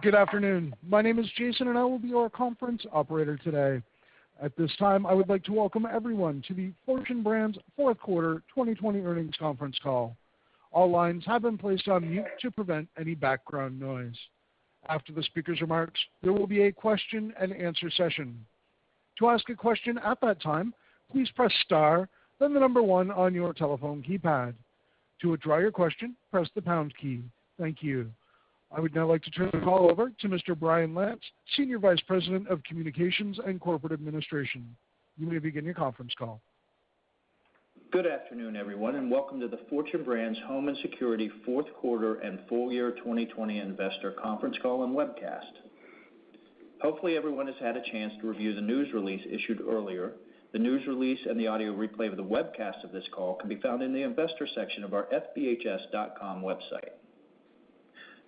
Good afternoon. My name is Jason, and I will be your conference operator today. At this time, I would like to welcome everyone to the Fortune Brands Fourth Quarter 2020 Earnings Conference Call. All lines have been placed on mute to prevent any background noise. After the speaker's remarks, there will be a question and answer session. To ask a question at that time, please press star, then the number 1 on your telephone keypad. To withdraw your question, press the pound key. Thank you. I would now like to turn the call over to Mr. Brian Lantz, Senior Vice President of Communications and Corporate Administration. You may begin your conference call. Good afternoon, everyone, and welcome to the Fortune Brands Home and Security Fourth Quarter and Full Year 2020 Investor Conference Call and Webcast. Hopefully everyone has had a chance to review the news release issued earlier. The news release and the audio replay of the webcast of this call can be found in the investor section of our FBHS.com website.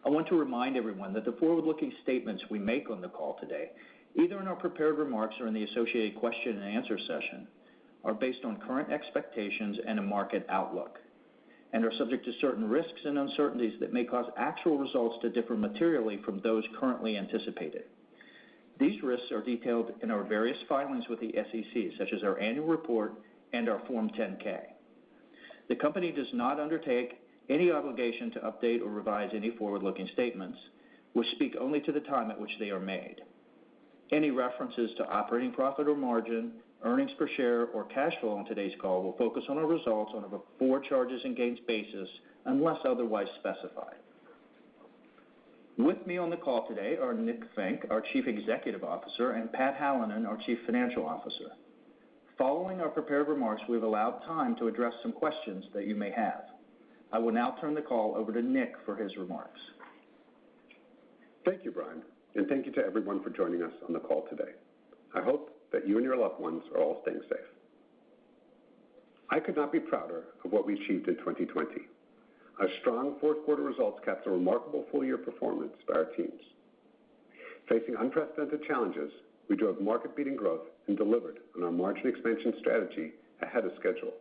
I want to remind everyone that the forward-looking statements we make on the call today, either in our prepared remarks or in the associated question and answer session, are based on current expectations and a market outlook, and are subject to certain risks and uncertainties that may cause actual results to differ materially from those currently anticipated. These risks are detailed in our various filings with the SEC, such as our annual report and our Form 10-K. The company does not undertake any obligation to update or revise any forward-looking statements, which speak only to the time at which they are made. Any references to operating profit or margin, earnings per share, or cash flow on today's call will focus on our results on a before charges and gains basis unless otherwise specified. With me on the call today are Nick Fink, our Chief Executive Officer, and Pat Hallinan, our Chief Financial Officer. Following our prepared remarks, we've allowed time to address some questions that you may have. I will now turn the call over to Nick for his remarks. Thank you, Brian, and thank you to everyone for joining us on the call today. I hope that you and your loved ones are all staying safe. I could not be prouder of what we achieved in 2020. Our strong fourth quarter results capped a remarkable full-year performance by our teams. Facing unprecedented challenges, we drove market-beating growth and delivered on our margin expansion strategy ahead of schedule.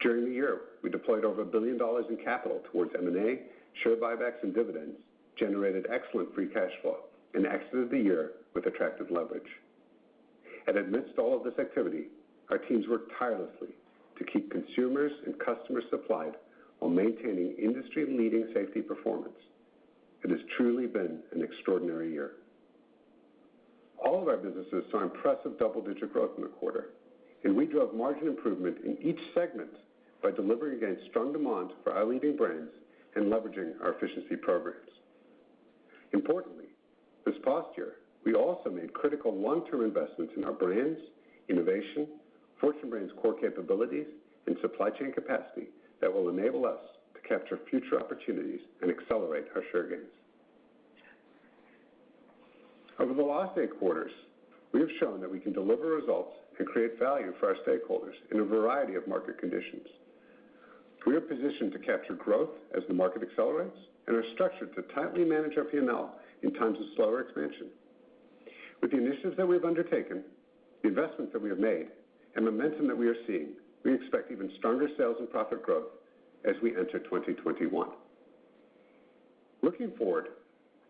During the year, we deployed over $1 billion in capital towards M&A, share buybacks, and dividends, generated excellent free cash flow, and exited the year with attractive leverage. And amidst all of this activity, our teams worked tirelessly to keep consumers and customers supplied while maintaining industry-leading safety performance. It has truly been an extraordinary year. All of our businesses saw impressive double-digit growth in the quarter, and we drove margin improvement in each segment by delivering against strong demand for our leading brands and leveraging our efficiency programs. Importantly, this past year, we also made critical long-term investments in our brands, innovation, Fortune Brands core capabilities, and supply chain capacity that will enable us to capture future opportunities and accelerate our share gains. Over the last 8 quarters, we have shown that we can deliver results and create value for our stakeholders in a variety of market conditions. We are positioned to capture growth as the market accelerates and are structured to tightly manage our P&L in times of slower expansion. With the initiatives that we have undertaken, the investments that we have made, and momentum that we are seeing, we expect even stronger sales and profit growth as we enter 2021. Looking forward,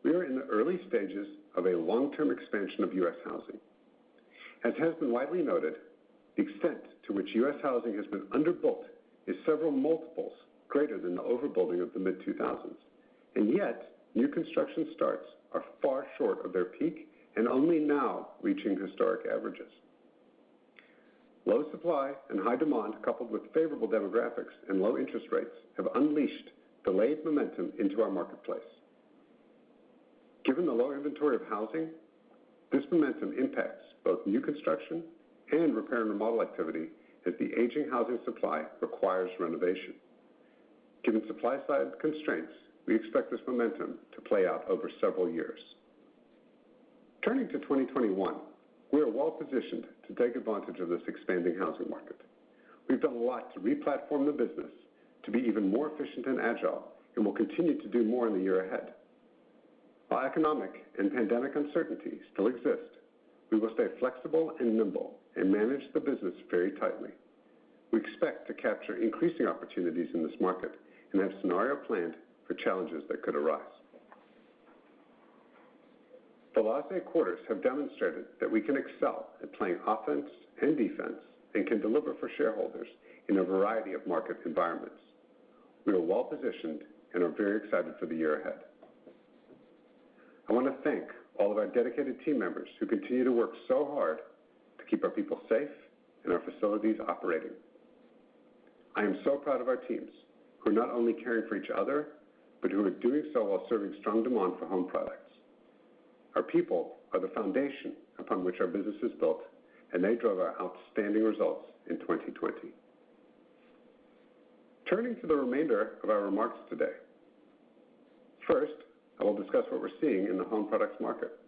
we are in the early stages of a long-term expansion of U.S. housing. As has been widely noted, the extent to which U.S. housing has been underbuilt is several multiples greater than the overbuilding of the mid-2000s, and yet new construction starts are far short of their peak and only now reaching historic averages. Low supply and high demand, coupled with favorable demographics and low interest rates, have unleashed delayed momentum into our marketplace. Given the low inventory of housing, this momentum impacts both new construction and repair and remodel activity as the aging housing supply requires renovation. Given supply-side constraints, we expect this momentum to play out over several years. Turning to 2021, we are well positioned to take advantage of this expanding housing market. We've done a lot to re-platform the business to be even more efficient and agile, and will continue to do more in the year ahead. While economic and pandemic uncertainties still exist, we will stay flexible and nimble and manage the business very tightly. We expect to capture increasing opportunities in this market and have scenario planned for challenges that could arise. The last 8 quarters have demonstrated that we can excel at playing offense and defense and can deliver for shareholders in a variety of market environments. We are well positioned and are very excited for the year ahead. I want to thank all of our dedicated team members who continue to work so hard to keep our people safe and our facilities operating. I am so proud of our teams who are not only caring for each other, but who are doing so while serving strong demand for home products. Our people are the foundation upon which our business is built, and they drove our outstanding results in 2020. Turning to the remainder of our remarks today. First, I will discuss what we're seeing in the home products market.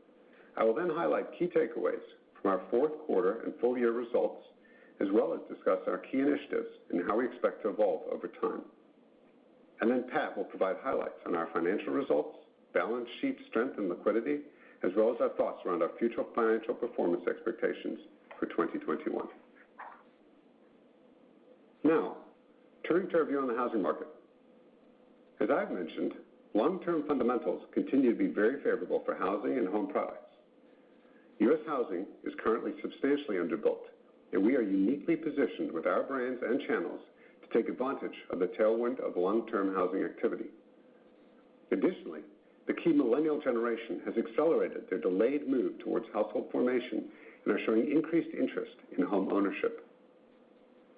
I will then highlight key takeaways from our fourth quarter and full year results, as well as discuss our key initiatives and how we expect to evolve over time. And then Pat will provide highlights on our financial results, balance sheet strength and liquidity, as well as our thoughts around our future financial performance expectations for 2021. Now, turning to our view on the housing market. As I've mentioned, long-term fundamentals continue to be very favorable for housing and home products. U.S. housing is currently substantially underbuilt, and we are uniquely positioned with our brands and channels to take advantage of the tailwind of long-term housing activity. Additionally, the key millennial generation has accelerated their delayed move towards household formation and are showing increased interest in home ownership.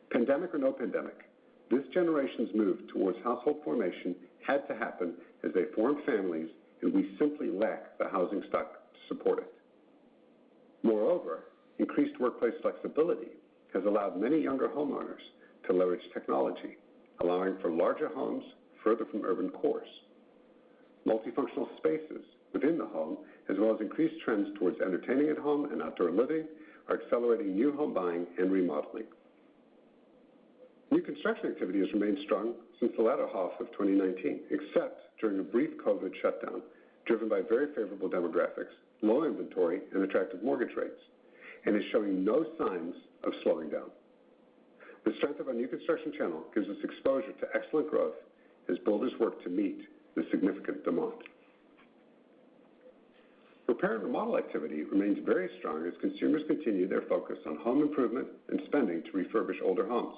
Pandemic or no pandemic, this generation's move towards household formation had to happen as they formed families, and we simply lack the housing stock to support it. Moreover, increased workplace flexibility has allowed many younger homeowners to leverage technology, allowing for larger homes further from urban cores. Multifunctional spaces within the home, as well as increased trends towards entertaining at home and outdoor living, are accelerating new home buying and remodeling. New construction activity has remained strong since the latter half of 2019, except during a brief COVID shutdown, driven by very favorable demographics, low inventory, and attractive mortgage rates, and is showing no signs of slowing down. The strength of our new construction channel gives us exposure to excellent growth as builders work to meet the significant demand. Repair and remodel activity remains very strong as consumers continue their focus on home improvement and spending to refurbish older homes.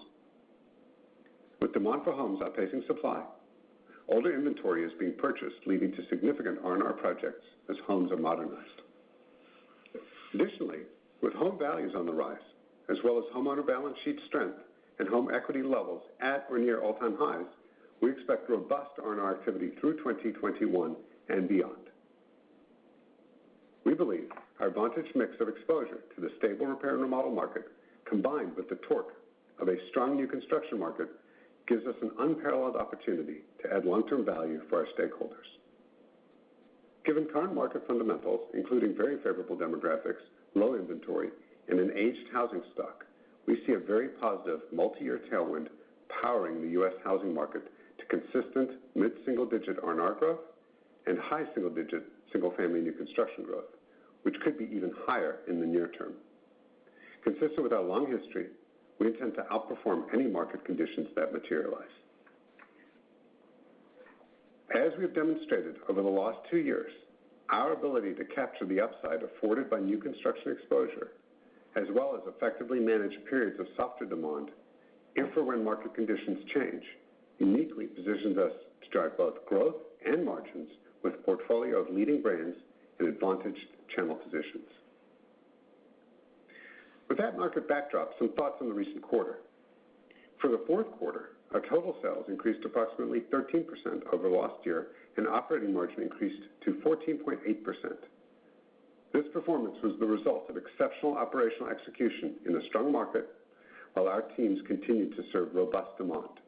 With demand for homes outpacing supply, older inventory is being purchased, leading to significant R&R projects as homes are modernized. Additionally, with home values on the rise, as well as homeowner balance sheet strength and home equity levels at or near all-time highs, we expect robust R&R activity through 2021 and beyond. We believe our advantaged mix of exposure to the stable repair and remodel market, combined with the torque of a strong new construction market, gives us an unparalleled opportunity to add long-term value for our stakeholders. Given current market fundamentals, including very favorable demographics, low inventory, and an aged housing stock, we see a very positive multi-year tailwind powering the U.S. housing market to consistent mid-single-digit R&R growth and high single-digit single-family new construction growth, which could be even higher in the near term. Consistent with our long history, we intend to outperform any market conditions that materialize. As we have demonstrated over the last 2 years, our ability to capture the upside afforded by new construction exposure, as well as effectively manage periods of softer demand, if or when market conditions change, uniquely positions us to drive both growth and margins with a portfolio of leading brands and advantaged channel positions. With that market backdrop, some thoughts on the recent quarter. For the fourth quarter, our total sales increased approximately 13% over last year, and operating margin increased to 14.8%. This performance was the result of exceptional operational execution in a strong market, while our teams continued to serve robust demand.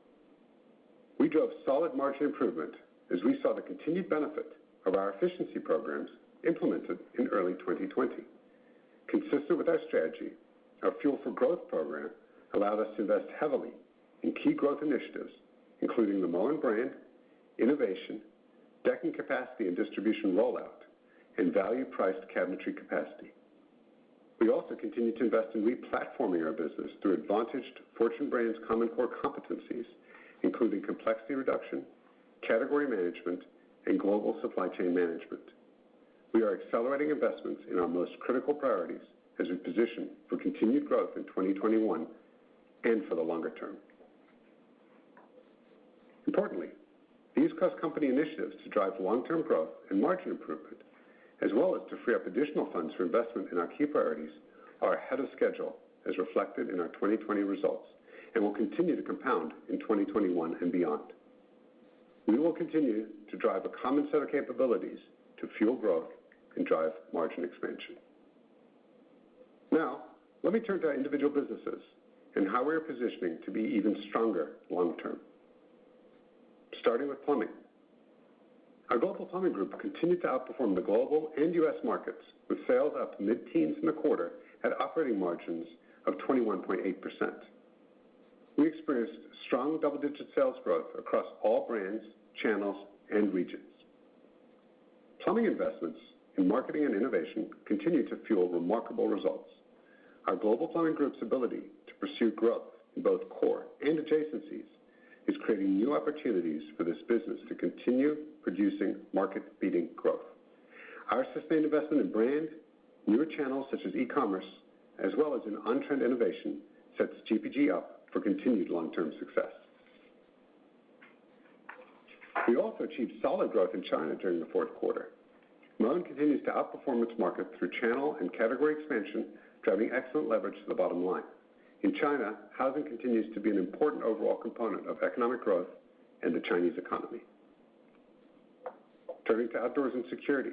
We drove solid margin improvement as we saw the continued benefit of our efficiency programs implemented in early 2020. Consistent with our strategy, our Fuel for Growth program allowed us to invest heavily in key growth initiatives, including the Moen brand, innovation, decking capacity and distribution rollout, and value-priced cabinetry capacity. We also continue to invest in re-platforming our business through advantaged Fortune Brands Common Core competencies, including complexity reduction, category management, and global supply chain management. We are accelerating investments in our most critical priorities as we position for continued growth in 2021 and for the longer term. Importantly, these cross-company initiatives to drive long-term growth and margin improvement, as well as to free up additional funds for investment in our key priorities, are ahead of schedule as reflected in our 2020 results and will continue to compound in 2021 and beyond. We will continue to drive a common set of capabilities to fuel growth and drive margin expansion. Now, let me turn to our individual businesses and how we are positioning to be even stronger long term. Starting with plumbing. Our global plumbing group continued to outperform the global and U.S. markets, with sales up mid-teens in the quarter at operating margins of 21.8%. We experienced strong double-digit sales growth across all brands, channels, and regions. Plumbing investments in marketing and innovation continue to fuel remarkable results. Our global plumbing group's ability to pursue growth in both core and adjacencies is creating new opportunities for this business to continue producing market-beating growth. Our sustained investment in brand, newer channels such as e-commerce, as well as in on-trend innovation, sets GPG up for continued long-term success. We also achieved solid growth in China during the fourth quarter. Moen continues to outperform its market through channel and category expansion, driving excellent leverage to the bottom line. In China, housing continues to be an important overall component of economic growth and the Chinese economy. Turning to outdoors and security.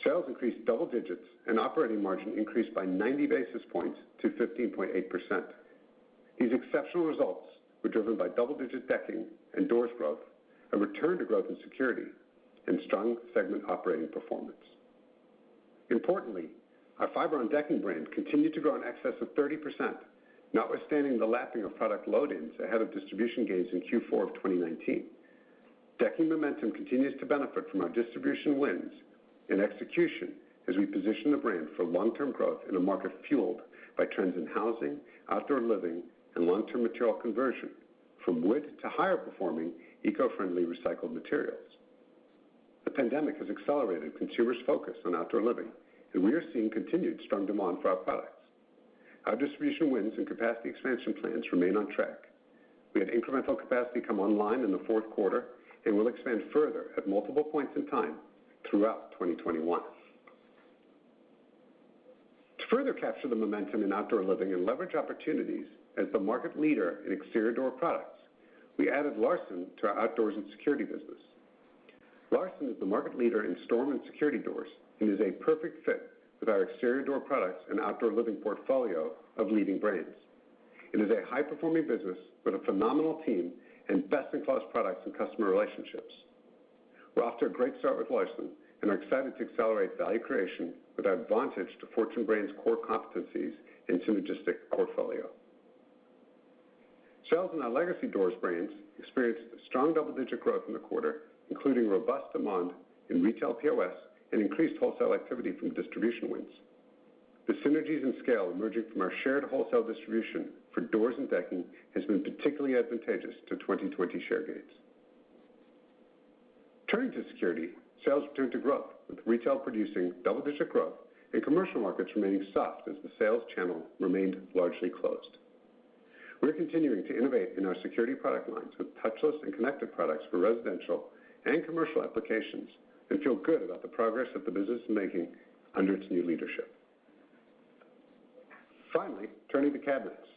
Sales increased double digits and operating margin increased by 90 basis points to 15.8%. These exceptional results were driven by double-digit decking and doors growth, a return to growth in security, and strong segment operating performance. Importantly, our Fiberon decking brand continued to grow in excess of 30%, notwithstanding the lapping of product load-ins ahead of distribution gains in Q4 of 2019. Decking momentum continues to benefit from our distribution wins and execution as we position the brand for long-term growth in a market fueled by trends in housing, outdoor living, and long-term material conversion from wood to higher performing eco-friendly recycled materials. The pandemic has accelerated consumers' focus on outdoor living, and we are seeing continued strong demand for our products. Our distribution wins and capacity expansion plans remain on track. We had incremental capacity come online in the fourth quarter and will expand further at multiple points in time throughout 2021. To further capture the momentum in outdoor living and leverage opportunities as the market leader in exterior door products, we added Larson to our outdoors and security business. Larson is the market leader in storm and security doors and is a perfect fit with our exterior door products and outdoor living portfolio of leading brands. It is a high-performing business with a phenomenal team and best-in-class products and customer relationships. We're off to a great start with Larson and are excited to accelerate value creation with our advantage to Fortune Brands' core competencies and synergistic portfolio. Sales in our legacy doors brands experienced strong double-digit growth in the quarter, including robust demand in retail POS and increased wholesale activity from distribution wins. The synergies and scale emerging from our shared wholesale distribution for doors and decking has been particularly advantageous to 2020 share gains. Turning to security, sales returned to growth, with retail producing double-digit growth and commercial markets remaining soft as the sales channel remained largely closed. We're continuing to innovate in our security product lines with touchless and connected products for residential and commercial applications and feel good about the progress that the business is making under its new leadership. Finally, turning to cabinets.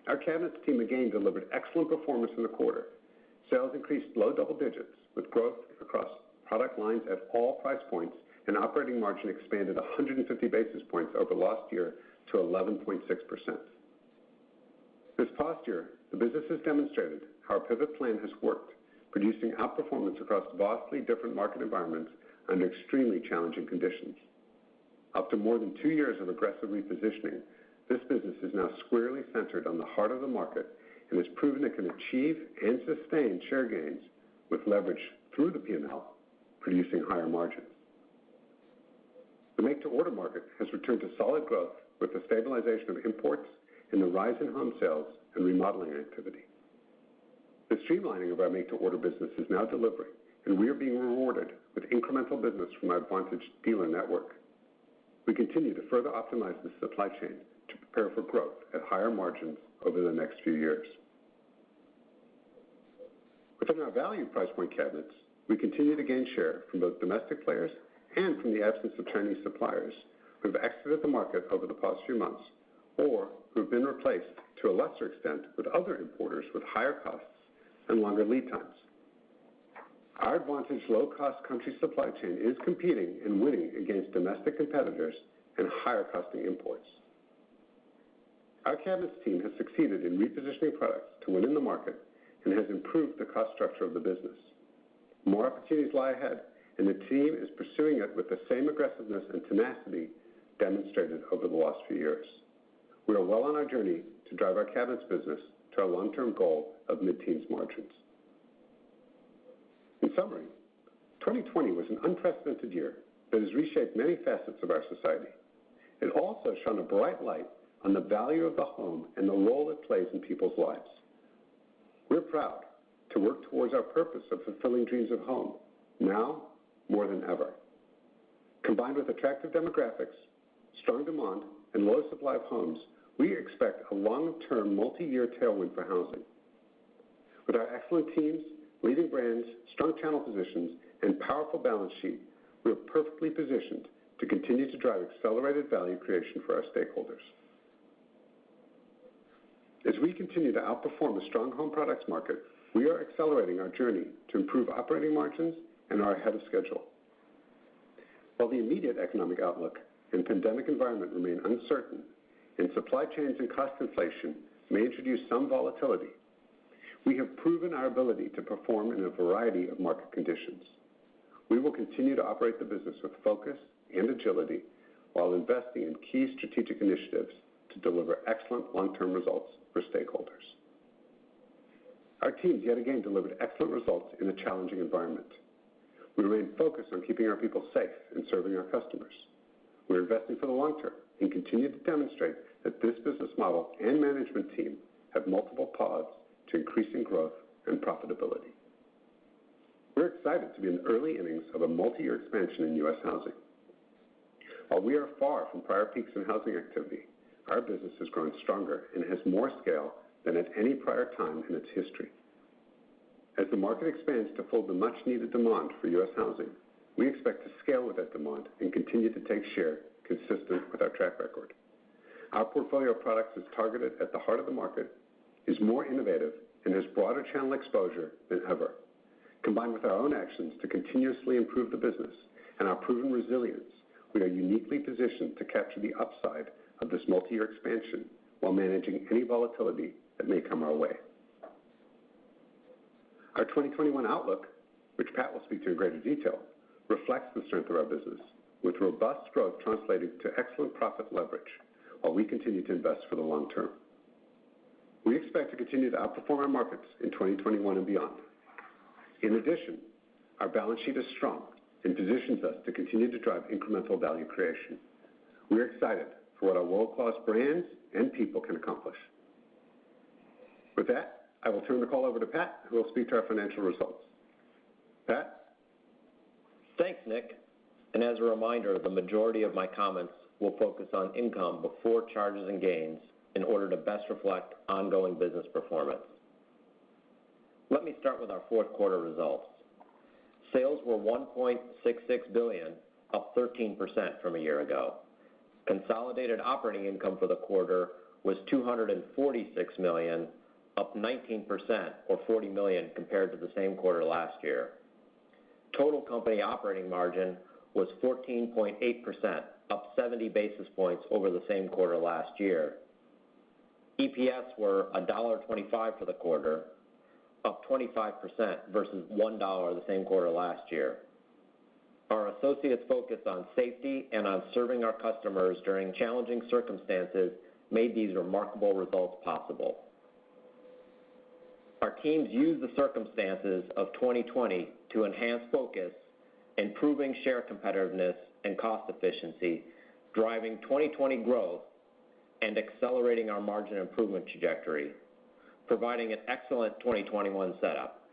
Our cabinets team again delivered excellent performance in the quarter. Sales increased low double digits with growth across product lines at all price points, and operating margin expanded 150 basis points over last year to 11.6%. This past year, the business has demonstrated how our pivot plan has worked, producing outperformance across vastly different market environments under extremely challenging conditions. After more than 2 years of aggressive repositioning, this business is now squarely centered on the heart of the market and has proven it can achieve and sustain share gains with leverage through the P&L, producing higher margins. The make-to-order market has returned to solid growth with the stabilization of imports and the rise in home sales and remodeling activity. The streamlining of our make-to-order business is now delivering, and we are being rewarded with incremental incremental business from our advantaged dealer network. We continue to further optimize the supply chain to prepare for growth at higher margins over the next few years. Within our value price point cabinets, we continue to gain share from both domestic players and from the absence of Chinese suppliers who have exited the market over the past few months or who have been replaced to a lesser extent with other importers with higher costs and longer lead times. Our advantaged low-cost country supply chain is competing and winning against domestic competitors and higher-costing imports. Our cabinets team has succeeded in repositioning products to win in the market and has improved the cost structure of the business. More opportunities lie ahead, and the team is pursuing it with the same aggressiveness and tenacity demonstrated over the last few years. We are well on our journey to drive our cabinets business to our long-term goal of mid-teens margins. In summary, 2020 was an unprecedented year that has reshaped many facets of our society. It also shone a bright light on the value of the home and the role it plays in people's lives. We're proud to work towards our purpose of fulfilling dreams of home, now more than ever. Combined with attractive demographics, strong demand, and low supply of homes, we expect a long-term, multi-year tailwind for housing. With our excellent teams, leading brands, strong channel positions, and powerful balance sheet, we are perfectly positioned to continue to drive accelerated value creation for our stakeholders. As we continue to outperform the strong home products market, we are accelerating our journey to improve operating margins and are ahead of schedule. While the immediate economic outlook and pandemic environment remain uncertain, and supply chains and cost inflation may introduce some volatility, we have proven our ability to perform in a variety of market conditions. We will continue to operate the business with focus and agility while investing in key strategic initiatives to deliver excellent long-term results for stakeholders. Our teams yet again delivered excellent results in a challenging environment. We remain focused on keeping our people safe and serving our customers. We're investing for the long term and continue to demonstrate that this business model and management team have multiple paths to increasing growth and profitability. We're excited to be in the early innings of a multi-year expansion in U.S. housing. While we are far from prior peaks in housing activity, our business has grown stronger and has more scale than at any prior time in its history. As the market expands to fill the much-needed demand for U.S. housing, we expect to scale with that demand and continue to take share consistent with our track record. Our portfolio of products is targeted at the heart of the market, is more innovative, and has broader channel exposure than ever. Combined with our own actions to continuously improve the business and our proven resilience, we are uniquely positioned to capture the upside of this multi-year expansion while managing any volatility that may come our way. Our 2021 outlook, which Pat will speak to in greater detail, reflects the strength of our business, with robust growth translating to excellent profit leverage while we continue to invest for the long term. We expect to continue to outperform our markets in 2021 and beyond. In addition, our balance sheet is strong and positions us to continue to drive incremental value creation. We are excited for what our world-class brands and people can accomplish. With that, I will turn the call over to Pat, who will speak to our financial results. Pat? Thanks, Nick. And as a reminder, the majority of my comments will focus on income before charges and gains in order to best reflect ongoing business performance. Let me start with our fourth quarter results. Sales were $1.66 billion, up 13% from a year ago. Consolidated operating income for the quarter was $246 million, up 19% or $40 million compared to the same quarter last year. Total company operating margin was 14.8%, up 70 basis points over the same quarter last year. EPS were $1.25 for the quarter, up 25% versus $1 the same quarter last year. Our associates' focus on safety and on serving our customers during challenging circumstances made these remarkable results possible. Our teams used the circumstances of 2020 to enhance focus, improving share competitiveness and cost efficiency, driving 2020 growth, and accelerating our margin improvement trajectory, providing an excellent 2021 setup.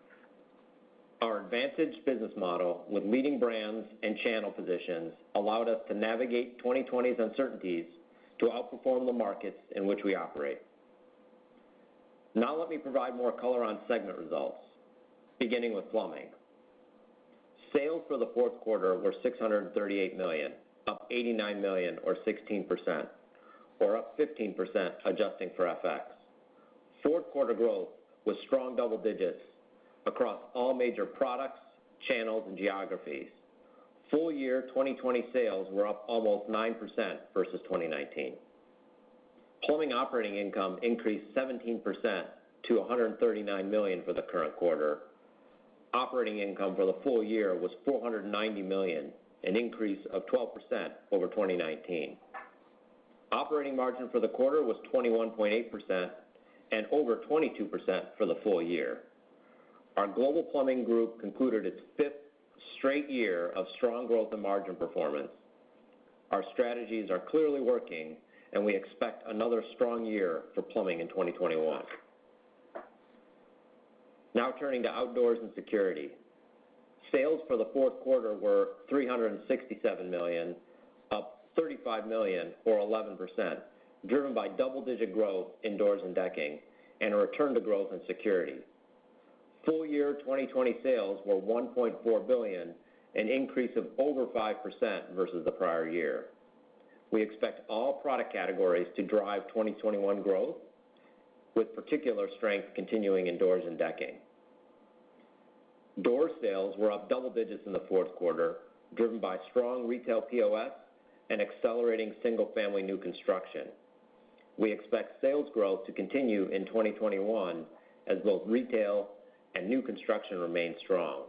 Our advantaged business model with leading brands and channel positions allowed us to navigate 2020's uncertainties to outperform the markets in which we operate. Now let me provide more color on segment results, beginning with plumbing. Sales for the fourth quarter were $638 million, up $89 million or 16%, or up 15% adjusting for FX. Fourth quarter growth was strong double digits across all major products, channels, and geographies. Full year 2020 sales were up almost 9% versus 2019. Plumbing operating income increased 17% to $139 million for the current quarter. Operating income for the full year was $490 million, an increase of 12% over 2019. Operating margin for the quarter was 21.8% and over 22% for the full year. Our global plumbing group concluded its fifth straight year of strong growth and margin performance. Our strategies are clearly working, and we expect another strong year for plumbing in 2021. Now turning to outdoors and security. Sales for the fourth quarter were $367 million, up $35 million or 11%, driven by double-digit growth in doors and decking and a return to growth in security. Full year 2020 sales were $1.4 billion, an increase of over 5% versus the prior year. We expect all product categories to drive 2021 growth, with particular strength continuing in doors and decking. Door sales were up double digits in the fourth quarter, driven by strong retail POS and accelerating single-family new construction. We expect sales growth to continue in 2021 as both retail and new construction remain strong.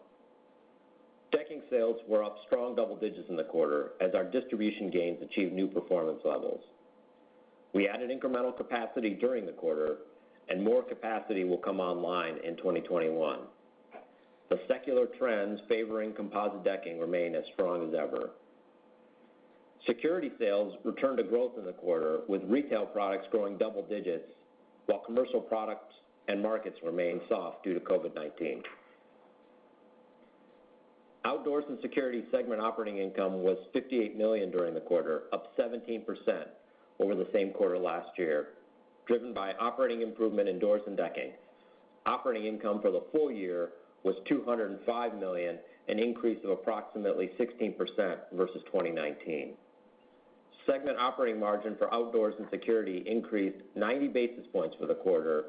Decking sales were up strong double digits in the quarter as our distribution gains achieved new performance levels. We added incremental capacity during the quarter, and more capacity will come online in 2021. The secular trends favoring composite decking remain as strong as ever. Security sales returned to growth in the quarter, with retail products growing double digits, while commercial products and markets remain soft due to COVID-19. Outdoors and security segment operating income was $58 million during the quarter, up 17% over the same quarter last year, driven by operating improvement in doors and decking. Operating income for the full year was $205 million, an increase of approximately 16% versus 2019. Segment operating margin for outdoors and security increased 90 basis points for the quarter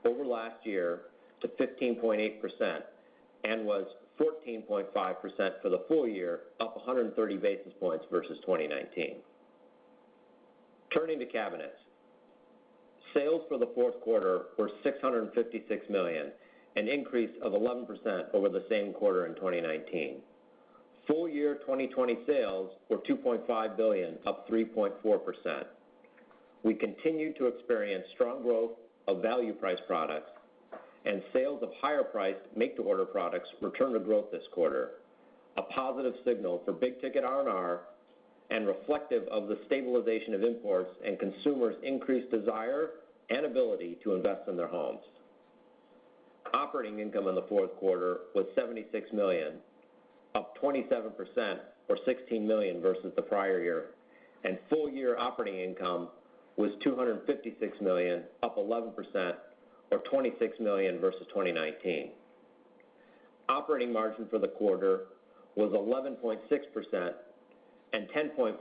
over last year to 15.8% and was 14.5% for the full year, up 130 basis points versus 2019. Turning to cabinets. Sales for the fourth quarter were $656 million, an increase of 11% over the same quarter in 2019. Full year 2020 sales were $2.5 billion, up 3.4%. We continued to experience strong growth of value-priced products, and sales of higher-priced make-to-order products returned to growth this quarter, a positive signal for big-ticket R&R and reflective of the stabilization of imports and consumers' increased desire and ability to invest in their homes. Operating income in the fourth quarter was $76 million, up 27% or $16 million versus the prior year, and full-year operating income was $256 million, up 11% or $26 million versus 2019. Operating margin for the quarter was 11.6% and 10.4%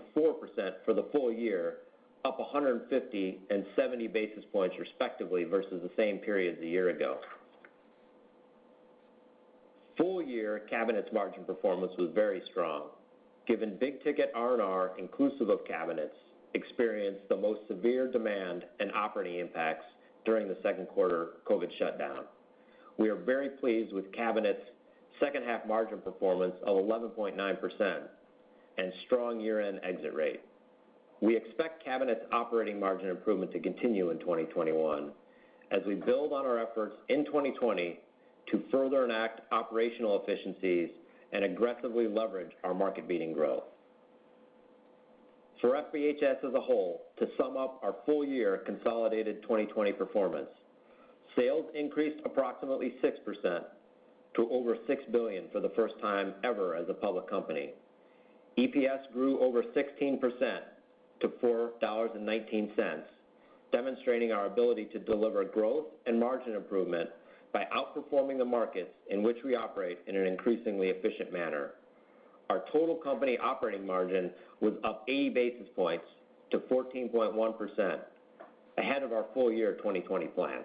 for the full year, up 150 and 70 basis points respectively versus the same periods a year ago. Full year cabinets margin performance was very strong, given big ticket R&R inclusive of cabinets experienced the most severe demand and operating impacts during the second quarter COVID shutdown. We are very pleased with cabinets' second half margin performance of 11.9% and strong year-end exit rate. We expect cabinets operating margin improvement to continue in 2021 as we build on our efforts in 2020 to further enact operational efficiencies and aggressively leverage our market-beating growth. For FBHS as a whole, to sum up our full year consolidated 2020 performance, sales increased approximately 6%, to over $6 billion for the first time ever as a public company. EPS grew over 16% to $4.19, demonstrating our ability to deliver growth and margin improvement by outperforming the markets in which we operate in an increasingly efficient manner. Our total company operating margin was up 80 basis points to 14.1%, ahead of our full year 2020 plan.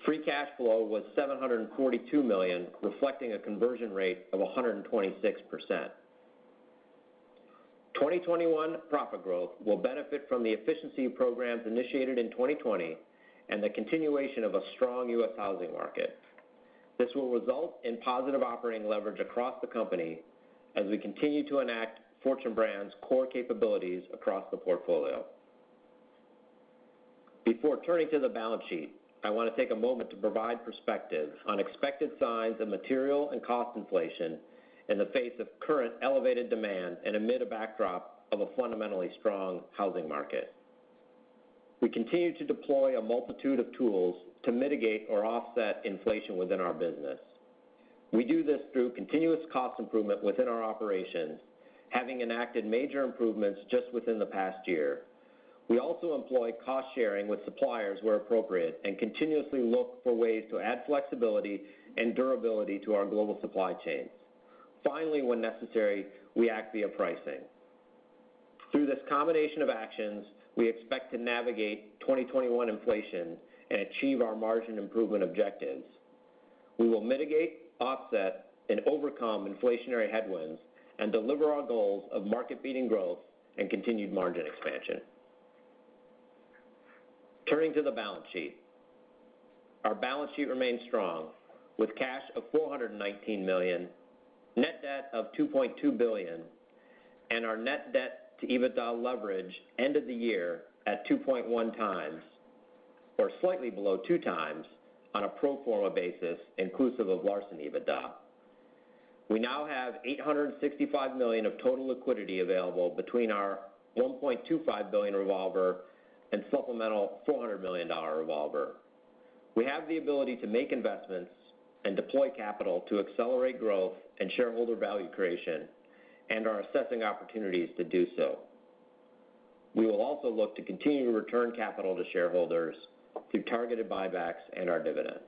Free cash flow was $742 million, reflecting a conversion rate of 126%. 2021 profit growth will benefit from the efficiency programs initiated in 2020 and the continuation of a strong U.S. housing market. This will result in positive operating leverage across the company as we continue to enact Fortune Brands' core capabilities across the portfolio. Before turning to the balance sheet, I want to take a moment to provide perspective on expected signs of material and cost inflation in the face of current elevated demand and amid a backdrop of a fundamentally strong housing market. We continue to deploy a multitude of tools to mitigate or offset inflation within our business. We do this through continuous cost improvement within our operations, having enacted major improvements just within the past year. We also employ cost sharing with suppliers where appropriate and continuously look for ways to add flexibility and durability to our global supply chains. Finally, when necessary, we act via pricing. Through this combination of actions, we expect to navigate 2021 inflation and achieve our margin improvement objectives. We will mitigate, offset, and overcome inflationary headwinds and deliver our goals of market-beating growth and continued margin expansion. Turning to the balance sheet. Our balance sheet remains strong with cash of $419 million, net debt of $2.2 billion, and our net debt to EBITDA leverage ended the year at 2.1 times, or slightly below 2 times on a pro forma basis inclusive of Larson EBITDA. We now have $865 million of total liquidity available between our $1.25 billion revolver and supplemental $400 million revolver. We have the ability to make investments and deploy capital to accelerate growth and shareholder value creation, and are assessing opportunities to do so. We will also look to continue to return capital to shareholders through targeted buybacks and our dividend.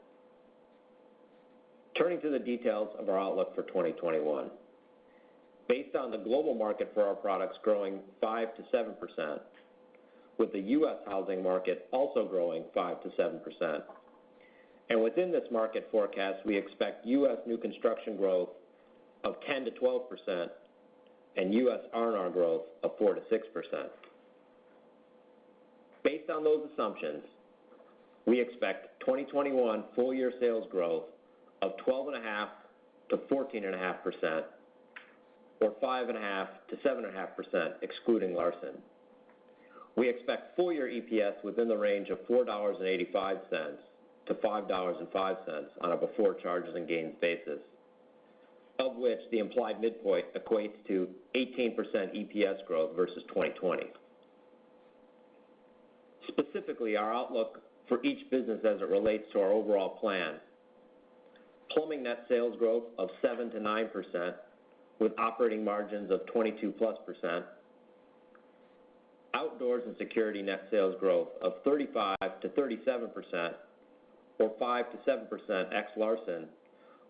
Turning to the details of our outlook for 2021. Based on the global market for our products growing 5 to 7%, with the U.S. housing market also growing 5 to 7%. And within this market forecast, we expect U.S. new construction growth of 10 to 12% and U.S. R&R growth of 4 to 6%. Based on those assumptions, we expect 2021 full-year sales growth of 12.5 to 14.5%, or 5.5 to 7.5% excluding Larson. We expect full-year EPS within the range of $4.85 to $5.05 on a before charges and gains basis, of which the implied midpoint equates to 18% EPS growth versus 2020. Specifically, our outlook for each business as it relates to our overall plan. Plumbing net sales growth of 7 to 9% with operating margins of 22+%. Outdoors and security net sales growth of 35 to 37%, or 5 to 7% ex Larson,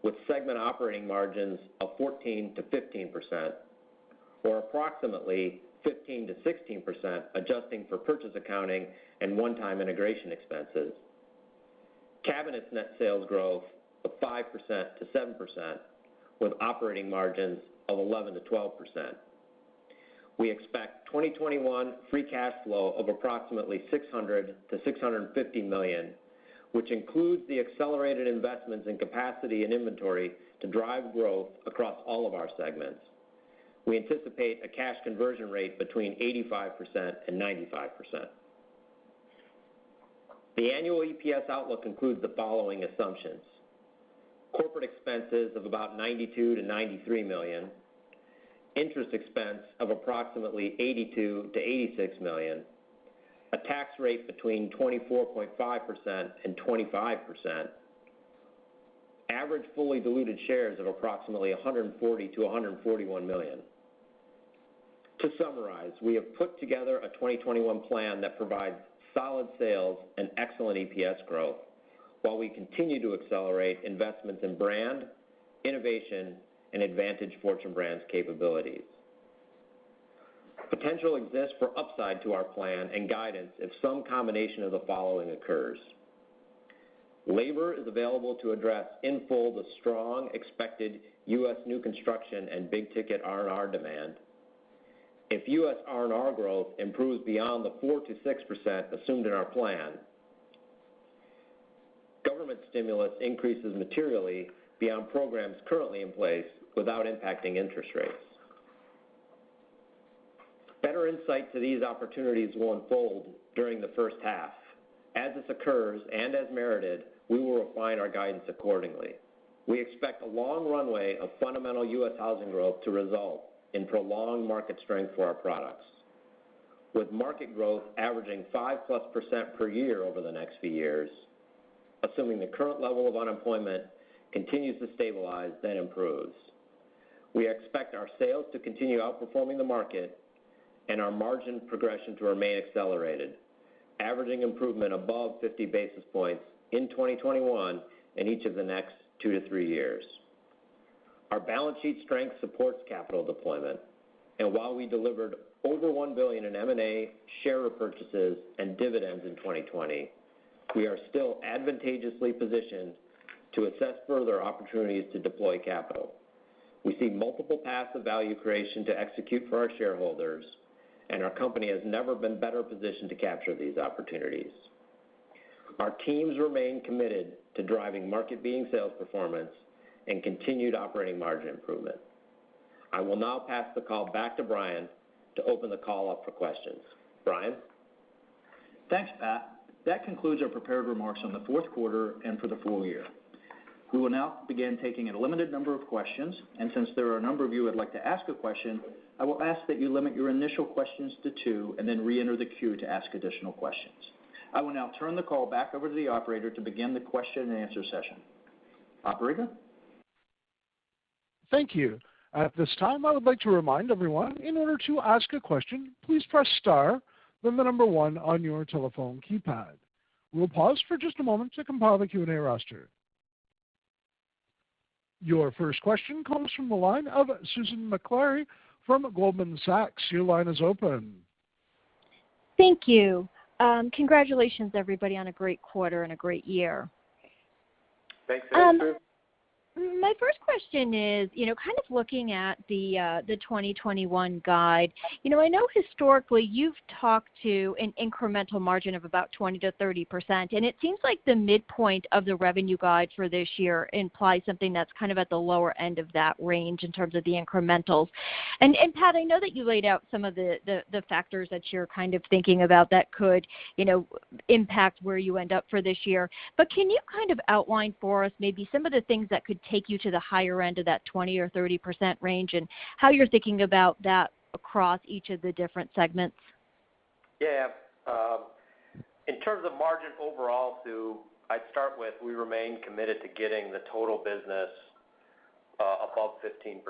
with segment operating margins of 14 to 15%, or approximately 15 to 16% adjusting for purchase accounting and one-time integration expenses. Cabinets net sales growth of 5% to 7%, with operating margins of 11 to 12%. We expect 2021 free cash flow of approximately $600 to $650 million, which includes the accelerated investments in capacity and inventory to drive growth across all of our segments. We anticipate a cash conversion rate between 85% and 95%. The annual EPS outlook includes the following assumptions. Corporate expenses of about $92 to $93 million, interest expense of approximately $82 to $86 million, a tax rate between 24.5% and 25%, average fully diluted shares of approximately 140 to 141 million. To summarize, we have put together a 2021 plan that provides solid sales and excellent EPS growth, while we continue to accelerate investments in brand, innovation, and advantage Fortune Brands capabilities. Potential exists for upside to our plan and guidance if some combination of the following occurs. Labor is available to address in full the strong expected U.S. new construction and big-ticket R&R demand. If U.S. R&R growth improves beyond the 4 to 6% assumed in our plan, government stimulus increases materially beyond programs currently in place without impacting interest rates. Better insight to these opportunities will unfold during the first half. As this occurs, and as merited, we will refine our guidance accordingly. We expect a long runway of fundamental U.S. housing growth to result in prolonged market strength for our products, with market growth averaging 5+% per year over the next few years, assuming the current level of unemployment continues to stabilize, then improves. We expect our sales to continue outperforming the market and our margin progression to remain accelerated, averaging improvement above 50 basis points in 2021 and each of the next 2 to 3 years. Our balance sheet strength supports capital deployment, and while we delivered over $1 billion in M&A, share repurchases, and dividends in 2020, we are still advantageously positioned to assess further opportunities to deploy capital. We see multiple paths of value creation to execute for our shareholders, and our company has never been better positioned to capture these opportunities. Our teams remain committed to driving market-beating sales performance and continued operating margin improvement. I will now pass the call back to Brian to open the call up for questions. Brian? Thanks, Pat. That concludes our prepared remarks on the fourth quarter and for the full year. We will now begin taking a limited number of questions, and since there are a number of you who would like to ask a question, I will ask that you limit your initial questions to 2 and then re-enter the queue to ask additional questions. I will now turn the call back over to the operator to begin the question and answer session. Operator? Thank you. At this time, I would like to remind everyone, in order to ask a question, please press star, then the number 1 on your telephone keypad. We'll pause for just a moment to compile the Q&A roster. Your first question comes from the line of Susan Maklari from Goldman Sachs. Your line is open. Thank you. Congratulations, everybody, on a great quarter and a great year. Thanks, Susan. My first question is, kind of looking at the 2021 guide. I know historically you've talked to an incremental margin of about 20 to 30%, and it seems like the midpoint of the revenue guide for this year implies something that's kind of at the lower end of that range in terms of the incrementals. And Pat, I know that you laid out some of the factors that you're kind of thinking about that could, impact where you end up for this year. But can you kind of outline for us maybe some of the things that could take you to the higher end of that 20 or 30% range and how you're thinking about that across each of the different segments? Yeah. In terms of margin overall, Sue, I'd start with we remain committed to getting the total business above 15%,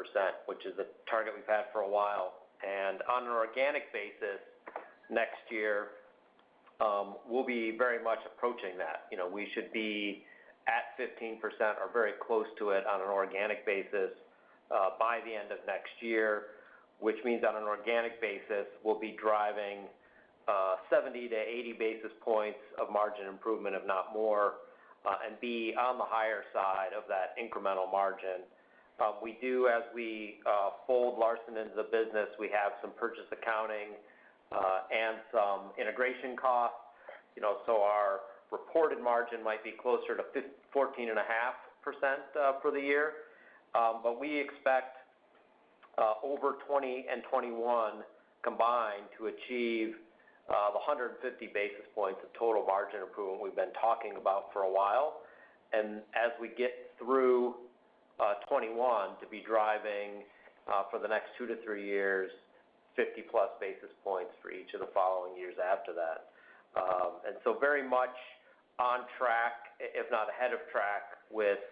which is a target we've had for a while. And on an organic basis, next year, we'll be very much approaching that. We should be at 15% or very close to it on an organic basis by the end of next year, which means on an organic basis, we'll be driving 70 to 80 basis points of margin improvement, if not more, and be on the higher side of that incremental margin. We do, as we fold Larson into the business, we have some purchase accounting and some integration costs. So our reported margin might be closer to 14.5% for the year. But we expect over 20 and 21 combined to achieve the 150 basis points of total margin improvement we've been talking about for a while. And as we get through 21 to be driving for the next 2 to 3 years, 50 plus basis points for each of the following years after that. And so very much on track, if not ahead of track, with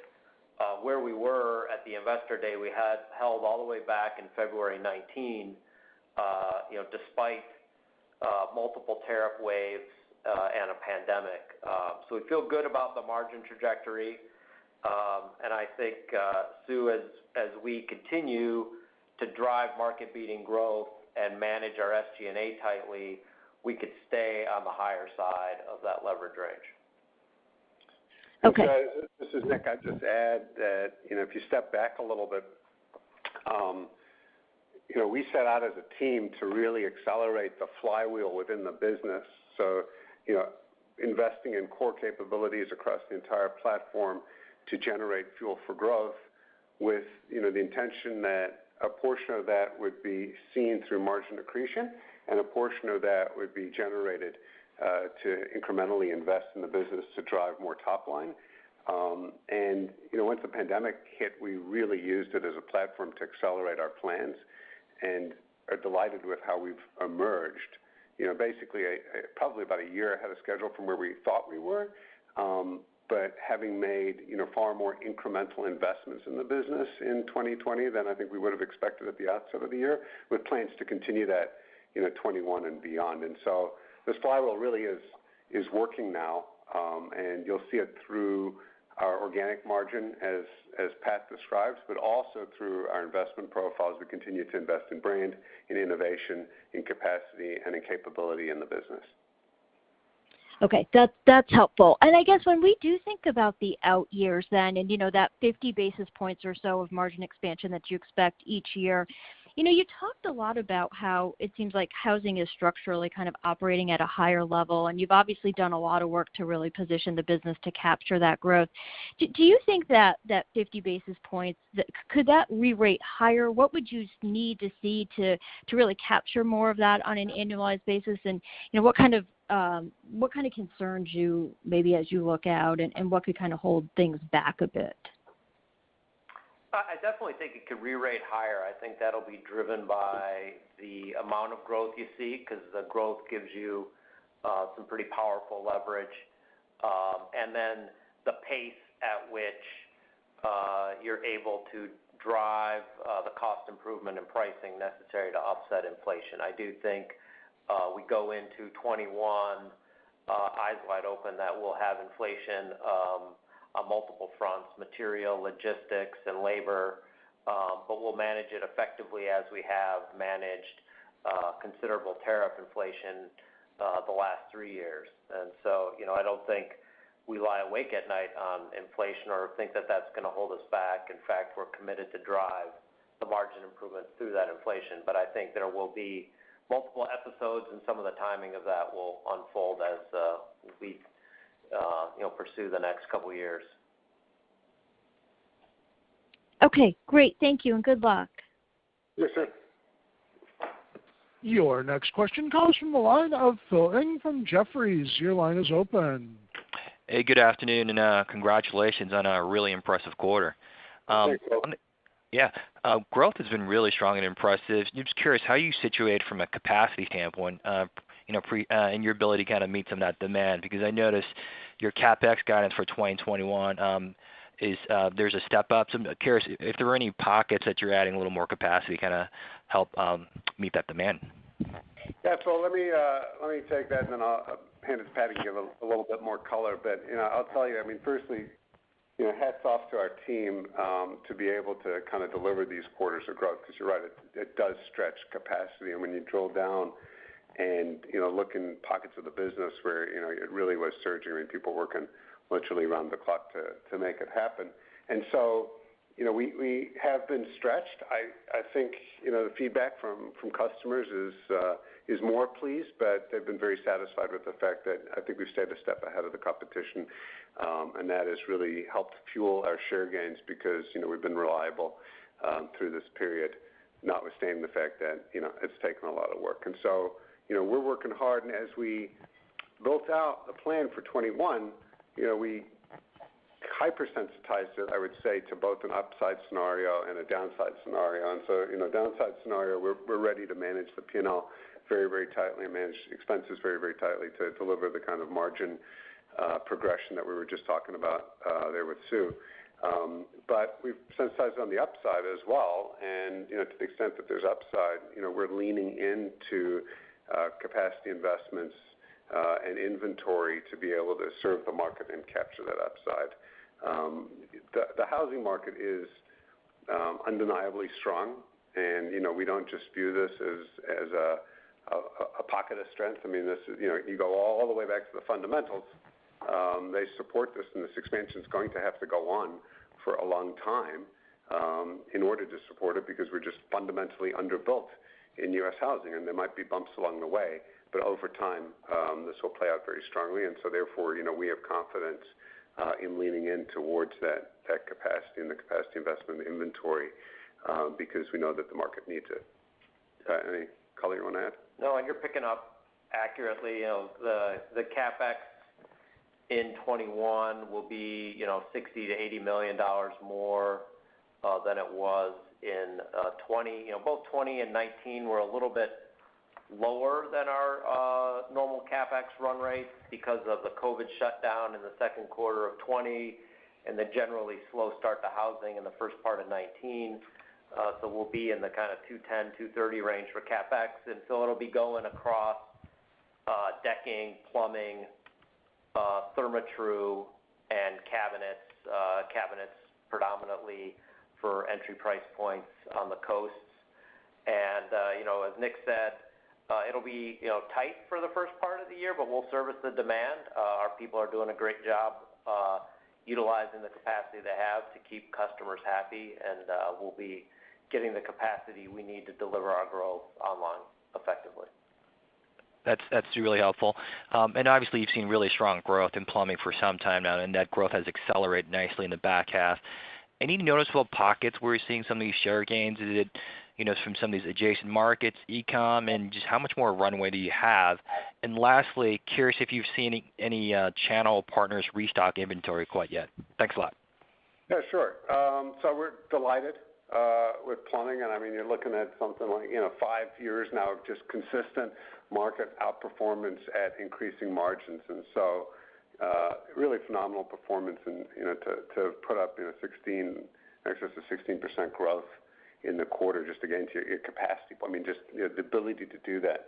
where we were at the Investor Day, we had held all the way back in February 19, despite multiple tariff waves and a pandemic. So we feel good about the margin trajectory. And I think, Sue, as we continue to drive market-beating growth and manage our SG&A tightly, we could stay on the higher side of that leverage range. Okay. This is Nick. I'd just add that, if you step back a little bit, we set out as a team to really accelerate the flywheel within the business. So, investing in core capabilities across the entire platform to generate fuel for growth with, the intention that a portion of that would be seen through margin accretion and a portion of that would be generated to incrementally invest in the business to drive more top line. And, once the pandemic hit, we really used it as a platform to accelerate our plans and are delighted with how we've emerged. Basically probably about a year ahead of schedule from where we thought we were, but having made, far more incremental investments in the business in 2020 than I think we would have expected at the outset of the year, with plans to continue that, 21 and beyond. And so this flywheel really is working now, and you'll see it through our organic margin as Pat describes, but also through our investment profiles. We continue to invest in brand, in innovation, in capacity, and in capability in the business. Okay, that's helpful. And I guess when we do think about the out years then, and that 50 basis points or so of margin expansion that you expect each year, you talked a lot about how it seems like housing is structurally kind of operating at a higher level, and you've obviously done a lot of work to really position the business to capture that growth. Do you think that 50 basis points, could that re-rate higher? What would you need to see to really capture more of that on an annualized basis? And what kind of concerns you maybe as you look out, and what could kind of hold things back a bit? I definitely think it could re-rate higher. I think that'll be driven by the amount of growth you see, because the growth gives you some pretty powerful leverage, and then the pace at which you're able to drive the cost improvement and pricing necessary to offset inflation. I do think we go into 21 eyes wide open that we'll have inflation on multiple fronts, material, logistics, and labor, but we'll manage it effectively as we have managed considerable tariff inflation the last 3 years. And so, I don't think we lie awake at night on inflation or think that that's going to hold us back. In fact, we're committed to drive the margin improvements through that inflation, but I think there will be multiple episodes, and some of the timing of that will unfold as we pursue the next couple years. Okay, great. Thank you, and good luck. Yes, sir. Your next question comes from the line of Phil Ng from Jefferies. Your line is open. Hey, good afternoon, and congratulations on a really impressive quarter. Thanks, Phil. Growth has been really strong and impressive. I'm just curious how you situate from a capacity standpoint, and your ability to kind of meet some of that demand, because I noticed your CapEx guidance for 2021 is there's a step up. So I'm curious if there were any pockets that you're adding a little more capacity, kind of help meet that demand. Yeah, so let me take that, and then I'll hand it to Patty to give a little bit more color. But I'll tell you, firstly, hats off to our team to be able to kind of deliver these quarters of growth, because you're right, it does stretch capacity, and when you drill down and look in pockets of the business where it really was surging, people working literally around the clock to make it happen. And so we have been stretched. I think the feedback from customers is more pleased, but they've been very satisfied with the fact that I think we've stayed a step ahead of the competition, and that has really helped fuel our share gains, because we've been reliable through this period, notwithstanding the fact that it's taken a lot of work. And so we're working hard, and as we built out the plan for 21, we hypersensitized it, I would say, to both an upside scenario and a downside scenario. And so, downside scenario, we're ready to manage the P&L very, very tightly and manage expenses very, very tightly to deliver the kind of margin progression that we were just talking about there with Sue. But we've sensitized on the upside as well, and to the extent that there's upside, we're leaning into capacity investments and inventory to be able to serve the market and capture that upside. The housing market is undeniably strong, and we don't just view this as a pocket of strength. I mean, this is, you go all the way back to the fundamentals. They support this, and this expansion is going to have to go on for a long time in order to support it, because we're just fundamentally underbuilt in U.S. housing, and there might be bumps along the way, but over time this will play out very strongly, and so therefore we have confidence in leaning in towards that capacity and the capacity investment in the inventory because we know that the market needs it. Any color you want to add? No, and you're picking up accurately. The CapEx in 21 will be $60 to $80 million more than it was in 20. Both 20 and 19 were a little bit lower than our normal CapEx run rate because of the COVID shutdown in the second quarter of 20 and the generally slow start to housing in the first part of 19. So we'll be in the kind of 210, 230 range for CapEx, and so it'll be going across decking, plumbing, Therma-Tru, and cabinets. Cabinets predominantly for entry price points on the coasts. And as Nick said, it'll be tight for the first part of the year, but we'll service the demand. Our people are doing a great job utilizing the capacity they have to keep customers happy, and we'll be getting the capacity we need to deliver our growth online effectively. That's really helpful. And obviously you've seen really strong growth in plumbing for some time now, and that growth has accelerated nicely in the back half. Any noticeable pockets where you're seeing some of these share gains? Is it from some of these adjacent markets, e-com, and just how much more runway do you have? And lastly, curious if you've seen any channel partners restock inventory quite yet. Thanks a lot. Yeah, sure. So we're delighted with plumbing, and I mean, you're looking at something like 5 years now of just consistent market outperformance at increasing margins, and so really phenomenal performance, and to put up excess of 16% growth in the quarter just again to your capacity. I mean, just the ability to do that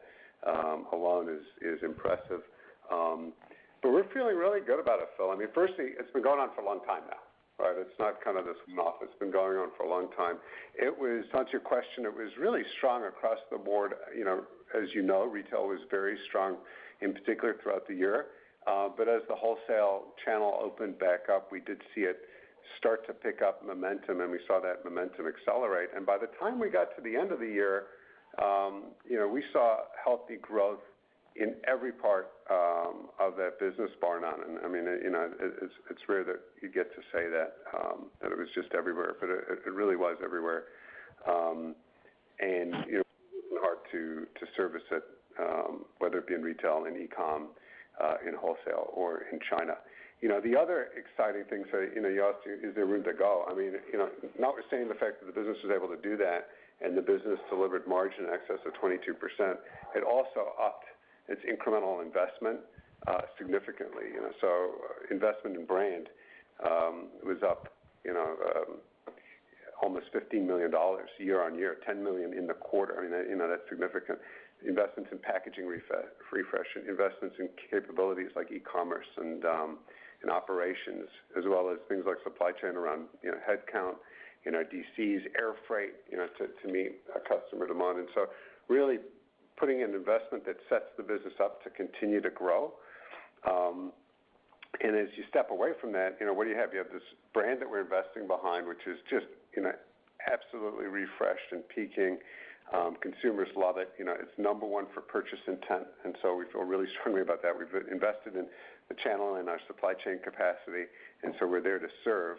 alone is impressive. But we're feeling really good about it, Phil. I mean, firstly, it's been going on for a long time now. Right, it's not kind of this one-off. It's been going on for a long time. It was, to answer your question, it was really strong across the board. As you know, retail was very strong, in particular throughout the year. But as the wholesale channel opened back up, we did see it start to pick up momentum, and we saw that momentum accelerate. And by the time we got to the end of the year, we saw healthy growth in every part of that business, bar none. And I mean, it's rare that you get to say that it was just everywhere, but it really was everywhere. And it's hard to service it, whether it be in retail, in e-com, in wholesale, or in China. The other exciting thing, so you asked, is there room to go? I mean, notwithstanding the fact that the business was able to do that, and the business delivered margin in excess of 22%, it also upped its incremental investment significantly. So investment in brand was up, almost $15 million year on year, $10 million in the quarter. I mean, that's significant. Investments in packaging refresh, investments in capabilities like e-commerce and operations, as well as things like supply chain around headcount in our DCs, air freight, to meet customer demand, and so really putting in investment that sets the business up to continue to grow. And as you step away from that, what do you have? You have this brand that we're investing behind, which is just, absolutely refreshed and peaking. Consumers love it. It's number one for purchase intent, and so we feel really strongly about that. We've invested in the channel and our supply chain capacity, and so we're there to serve.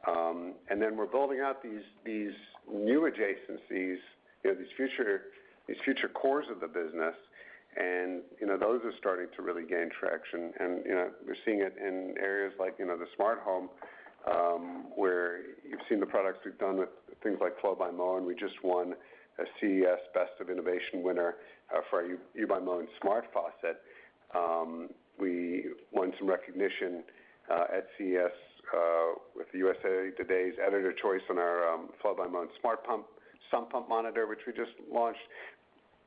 And then we're building out these new adjacencies, these future cores of the business, and those are starting to really gain traction. And we're seeing it in areas like the smart home, where you've seen the products we've done with things like Flow by Moen. We just won a CES Best of Innovation winner for our U by Moen smart faucet. We won some recognition at CES with the USA Today's editor choice on our flow-by-mode smart pump, sump pump monitor, which we just launched.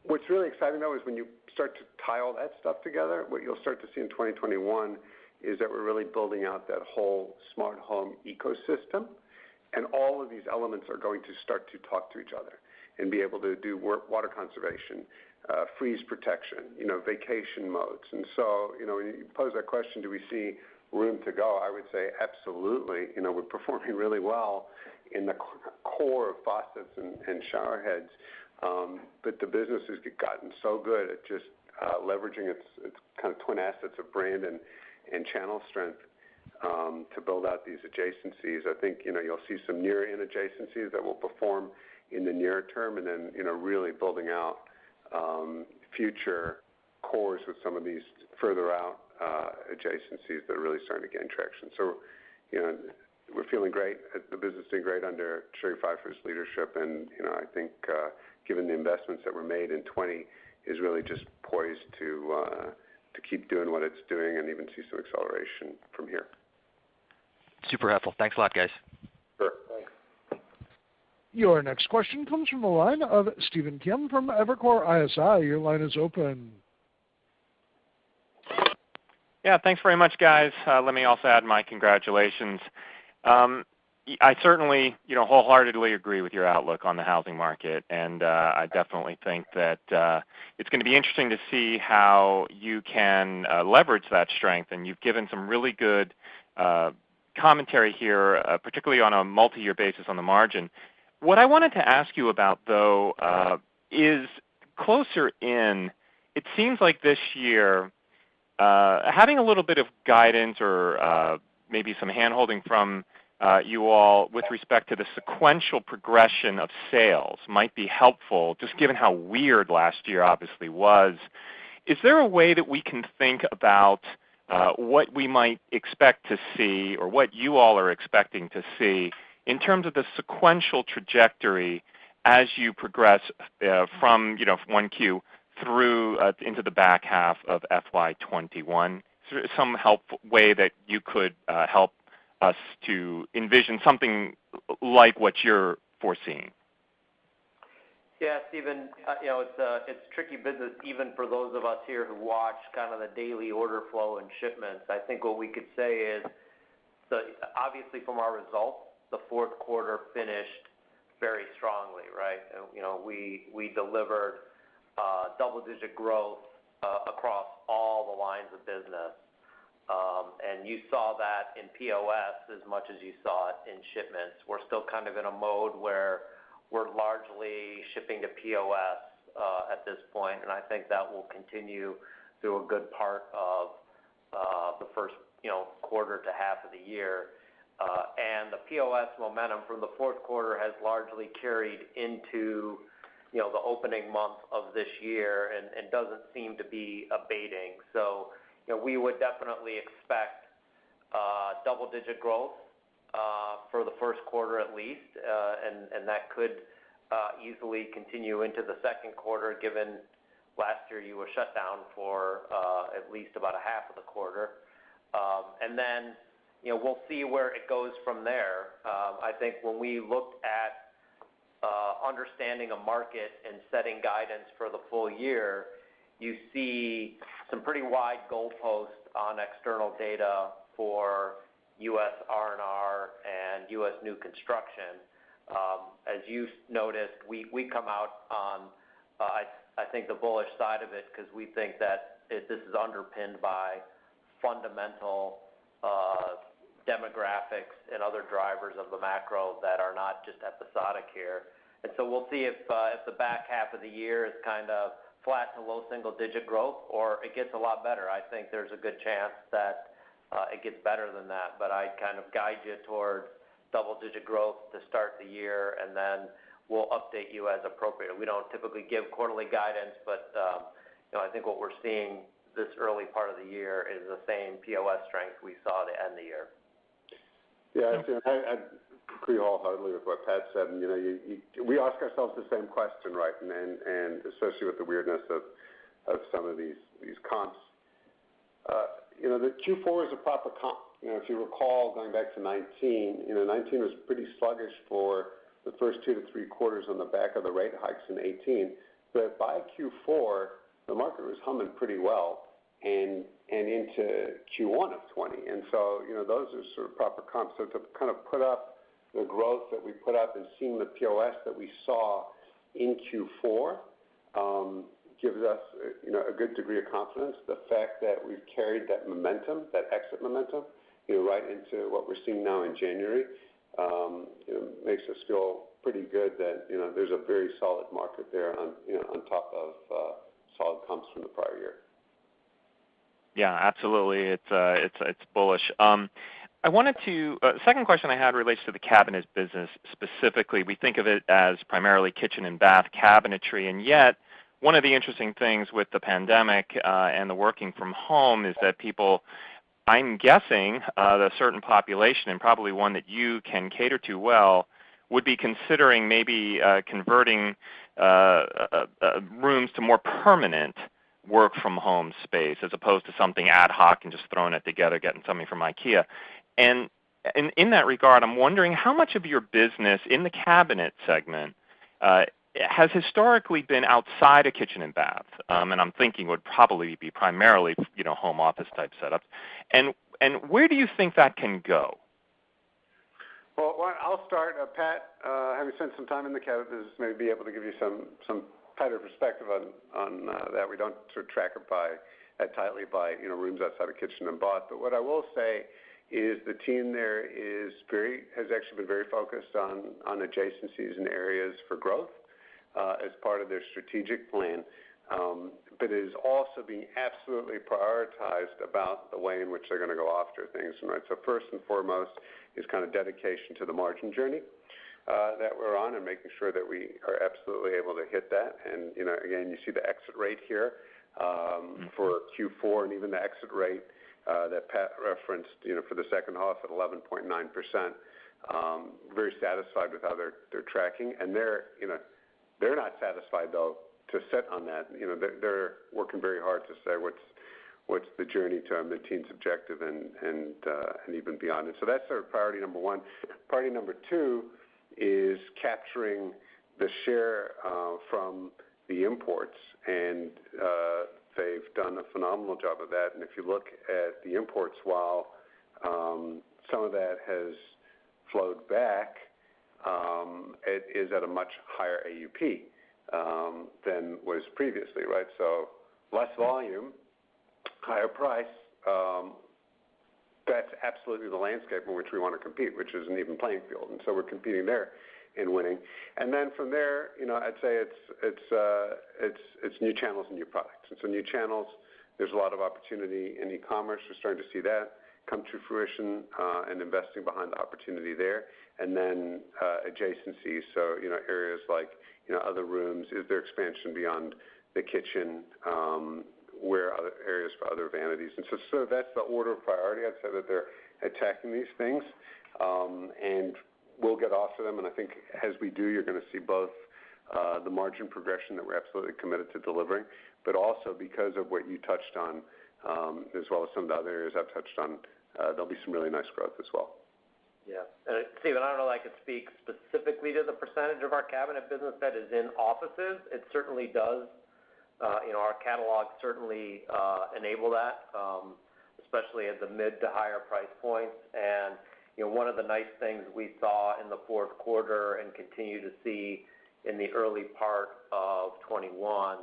What's really exciting, though, is when you start to tie all that stuff together, what you'll start to see in 2021 is that we're really building out that whole smart home ecosystem, and all of these elements are going to start to talk to each other and be able to do water conservation, freeze protection, vacation modes. And so, when you pose that question, do we see room to go? I would say absolutely. We're performing really well in the core of faucets and shower heads, but the business has gotten so good at just leveraging its kind of twin assets of brand and channel strength to build out these adjacencies. I think you'll see some near-in adjacencies that will perform in the near term, and then really building out future cores with some of these further out adjacencies that are really starting to gain traction. So, we're feeling great. The business is doing great under Sherry Pfeiffer's leadership, and I think given the investments that were made in 20, is really just poised to keep doing what it's doing and even see some acceleration from here. Super helpful. Thanks a lot, guys. Sure. Thanks. Your next question comes from the line of Stephen Kim from Evercore ISI. Your line is open. Yeah, thanks very much, guys. Let me also add my congratulations. I certainly, wholeheartedly agree with your outlook on the housing market, and I definitely think that it's going to be interesting to see how you can leverage that strength, and you've given some really good commentary here, particularly on a multi-year basis on the margin. What I wanted to ask you about, though, is closer in, it seems like this year, having a little bit of guidance or maybe some hand-holding from you all with respect to the sequential progression of sales might be helpful, just given how weird last year obviously was. Is there a way that we can think about what we might expect to see, or what you all are expecting to see in terms of the sequential trajectory as you progress from 1Q through into the back half of FY21? Is there some helpful way that you could help us to envision something like what you're foreseeing? Yeah, Stephen, it's tricky business even for those of us here who watch kind of the daily order flow and shipments. I think what we could say is, obviously from our results, the fourth quarter finished very strongly, right? We delivered double-digit growth across all the lines of business. And you saw that in POS as much as you saw it in shipments. We're still kind of in a mode where we're largely shipping to POS at this point, and I think that will continue through a good part of the first quarter to half of the year. And the POS momentum from the fourth quarter has largely carried into the opening month of this year and doesn't seem to be abating. So we would definitely expect double-digit growth for the first quarter at least, and that could easily continue into the second quarter, given last year you were shut down for at least about a half of the quarter. And then we'll see where it goes from there. I think when we looked at understanding a market and setting guidance for the full year, you see some pretty wide goalposts on external data for U.S. R&R and U.S. new construction. As you noticed, we come out on, I think, the bullish side of it, because we think that this is underpinned by fundamental demographics and other drivers of the macro that are not just episodic here. And so we'll see if the back half of the year is kind of flat to low single-digit growth, or it gets a lot better. I think there's a good chance that it gets better than that, but I'd kind of guide you towards double-digit growth to start the year, and then we'll update you as appropriate. We don't typically give quarterly guidance, but I think what we're seeing this early part of the year is the same POS strength we saw at the end of the year. Yeah, I agree wholeheartedly with what Pat said. And, we ask ourselves the same question, right? And especially with the weirdness of some of these comps. The Q4 is a proper comp. if you recall, going back to 19, 19 was pretty sluggish for the first 2 to 3 quarters on the back of the rate hikes in 18. But by Q4, the market was humming pretty well, and into Q1 of 20. And so, those are sort of proper comps. So to kind of put up the growth that we put up and seeing the POS that we saw in Q4 gives us, a good degree of confidence. The fact that we've carried that momentum, that exit momentum, right into what we're seeing now in January, makes us feel pretty good that, there's a very solid market there on top of solid comps from the prior year. Yeah, absolutely. It's bullish. I wanted to, second question I had relates to the cabinet business specifically. We think of it as primarily kitchen and bath cabinetry, and yet one of the interesting things with the pandemic and the working from home is that people, I'm guessing, the certain population, and probably one that you can cater to well, would be considering maybe converting rooms to more permanent work from home space as opposed to something ad hoc and just throwing it together, getting something from IKEA. And in that regard, I'm wondering how much of your business in the cabinet segment has historically been outside of kitchen and bath, and I'm thinking would probably be primarily, home office type setups. And where do you think that can go? Well, I'll start. Pat, having spent some time in the cabinet business, may be able to give you some tighter perspective on that. We don't sort of track it tightly by rooms outside of kitchen and bath. But what I will say is the team there has actually been very focused on adjacencies and areas for growth as part of their strategic plan. But it is also being absolutely prioritized about the way in which they're going to go after things. Right? So first and foremost is kind of dedication to the margin journey that we're on, and making sure that we are absolutely able to hit that. And again, you see the exit rate here for Q4, and even the exit rate that Pat referenced, for the second half at 11.9%. Very satisfied with how they're tracking, and they're not satisfied though to sit on that. They're working very hard to say what's the journey to a mid-teens objective and even beyond. And so that's sort of priority number one. Priority number two is capturing the share from the imports, and they've done a phenomenal job of that. And if you look at the imports, while some of that has flowed back, it is at a much higher AUP than was previously, right? So less volume, higher price. That's absolutely the landscape in which we want to compete, which is an even playing field. And so we're competing there and winning. And then from there, I'd say it's new channels and new products. And so new channels, there's a lot of opportunity in e-commerce. We're starting to see that come to fruition and investing behind the opportunity there. And then adjacencies, so areas like other rooms. Is there expansion beyond the kitchen? Where other areas for other vanities? And so that's the order of priority. I'd say that they're attacking these things, and we'll get after them. And I think as we do, you're going to see both the margin progression that we're absolutely committed to delivering, but also because of what you touched on, as well as some of the other areas I've touched on, there'll be some really nice growth as well. Yeah. And Stephen, I don't know if I could speak specifically to the percentage of our cabinet business that is in offices. It certainly does. Our catalog certainly enable that, especially at the mid to higher price points. And one of the nice things we saw in the fourth quarter and continue to see in the early part of 21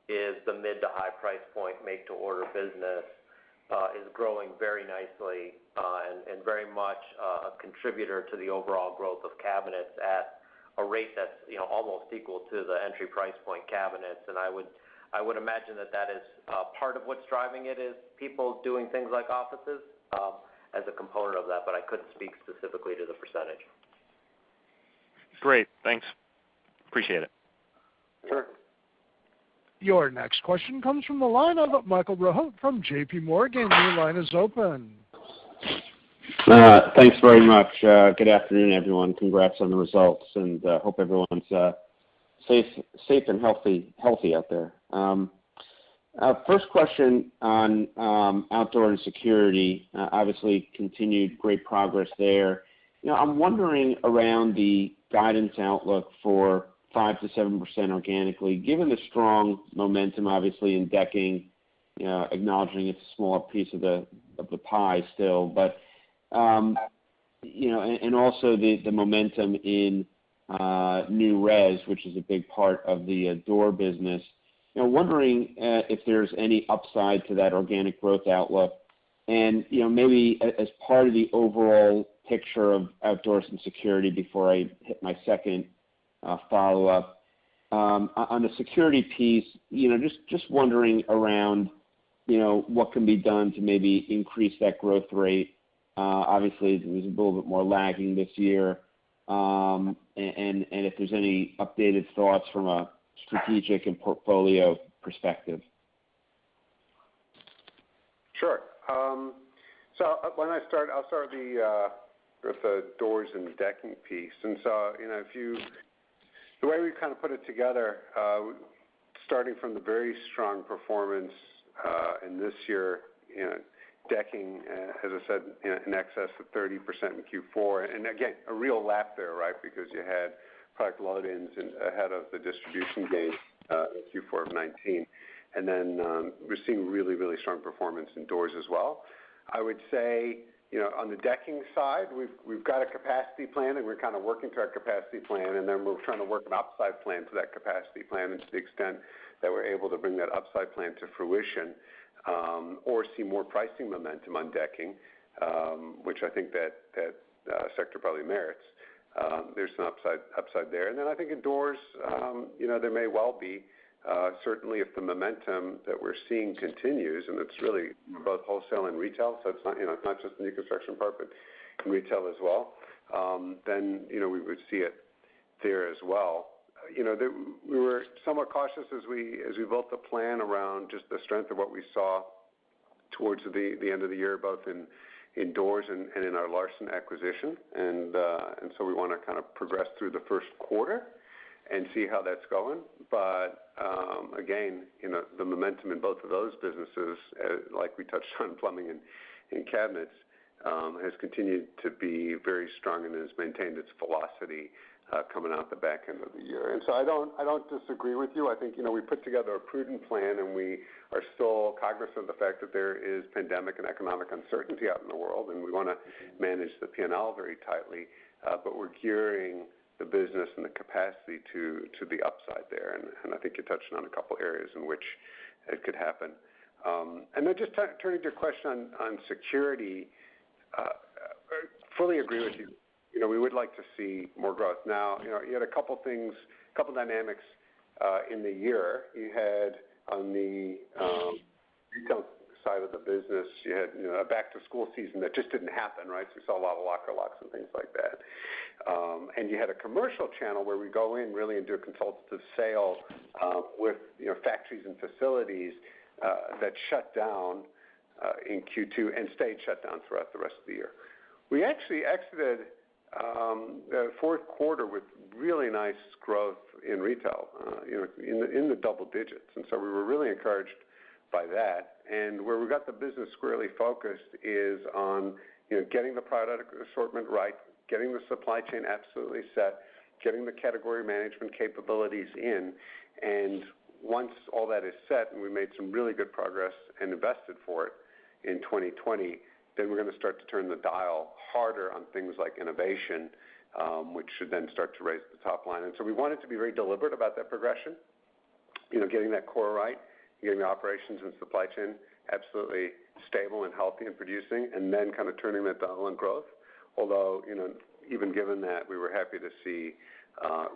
is the mid to high price point make to order business is growing very nicely and very much a contributor to the overall growth of cabinets at a rate that's almost equal to the entry price point cabinets. And I would imagine that is part of what's driving it is people doing things like offices as a component of that, but I couldn't speak specifically to the percentage. Great, thanks. Appreciate it. Sure. Your next question comes from the line of Michael Rehaut from J.P. Morgan. Your line is open. Thanks very much. Good afternoon, everyone. Congrats on the results, and hope everyone's safe and healthy out there. First question on outdoor and security. Obviously, continued great progress there. I'm wondering around the guidance outlook for 5 to 7% organically, given the strong momentum, obviously, in decking, acknowledging it's a smaller piece of the pie still, but and also the momentum in new res, which is a big part of the door business. Wondering if there's any upside to that organic growth outlook, and maybe as part of the overall picture of outdoors and security before I hit my second follow-up. On the security piece, just wondering around, what can be done to maybe increase that growth rate. Obviously, it was a little bit more lagging this year, and if there's any updated thoughts from a strategic and portfolio perspective. Sure. So when I'll start with the doors and decking piece. And so, the way we kind of put it together, starting from the very strong performance in this year, decking, as I said, in excess of 30% in Q4, and again, a real lap there, right? Because you had product load-ins ahead of the distribution gains in Q4 of 19, and then we're seeing really, really strong performance in doors as well. I would say, on the decking side, we've got a capacity plan, and we're kind of working to our capacity plan, and then we're trying to work an upside plan to that capacity plan, and to the extent that we're able to bring that upside plan to fruition, or see more pricing momentum on decking, which I think that sector probably merits. There's some upside there. And then I think in doors, there may well be, certainly if the momentum that we're seeing continues, and it's really both wholesale and retail, so it's not, it's not just the new construction part, but in retail as well, then, we would see it there as well. We were somewhat cautious as we built the plan around just the strength of what we saw towards the end of the year, both in doors and in our Larson acquisition, and so we want to kind of progress through the first quarter and see how that's going. But again, the momentum in both of those businesses, like we touched on plumbing and cabinets, has continued to be very strong and has maintained its velocity coming out the back end of the year. And so I don't disagree with you. I think we put together a prudent plan, and we are still cognizant of the fact that there is pandemic and economic uncertainty out in the world, and we want to manage the P&L very tightly. But we're gearing the business and the capacity to the upside there, and I think you touched on a couple areas in which it could happen. And then just turning to your question on security, I fully agree with you. We would like to see more growth. Now, you had a couple dynamics in the year. You had on the retail side of the business, you had a back-to-school season that just didn't happen, right? So we saw a lot of locker locks and things like that. And you had a commercial channel where we go in really and do a consultative sale with factories and facilities that shut down in Q2 and stayed shut down throughout the rest of the year. We actually exited the fourth quarter with really nice growth in retail, in the double digits, and so we were really encouraged by that. And where we got the business squarely focused is on getting the product assortment right, getting the supply chain absolutely set, getting the category management capabilities in, and once all that is set, and we made some really good progress and invested for it in 2020, then we're going to start to turn the dial harder on things like innovation, which should then start to raise the top line. And so we wanted to be very deliberate about that progression, getting that core right, getting the operations and supply chain absolutely stable and healthy and producing, and then kind of turning that dial on growth. Although, even given that, we were happy to see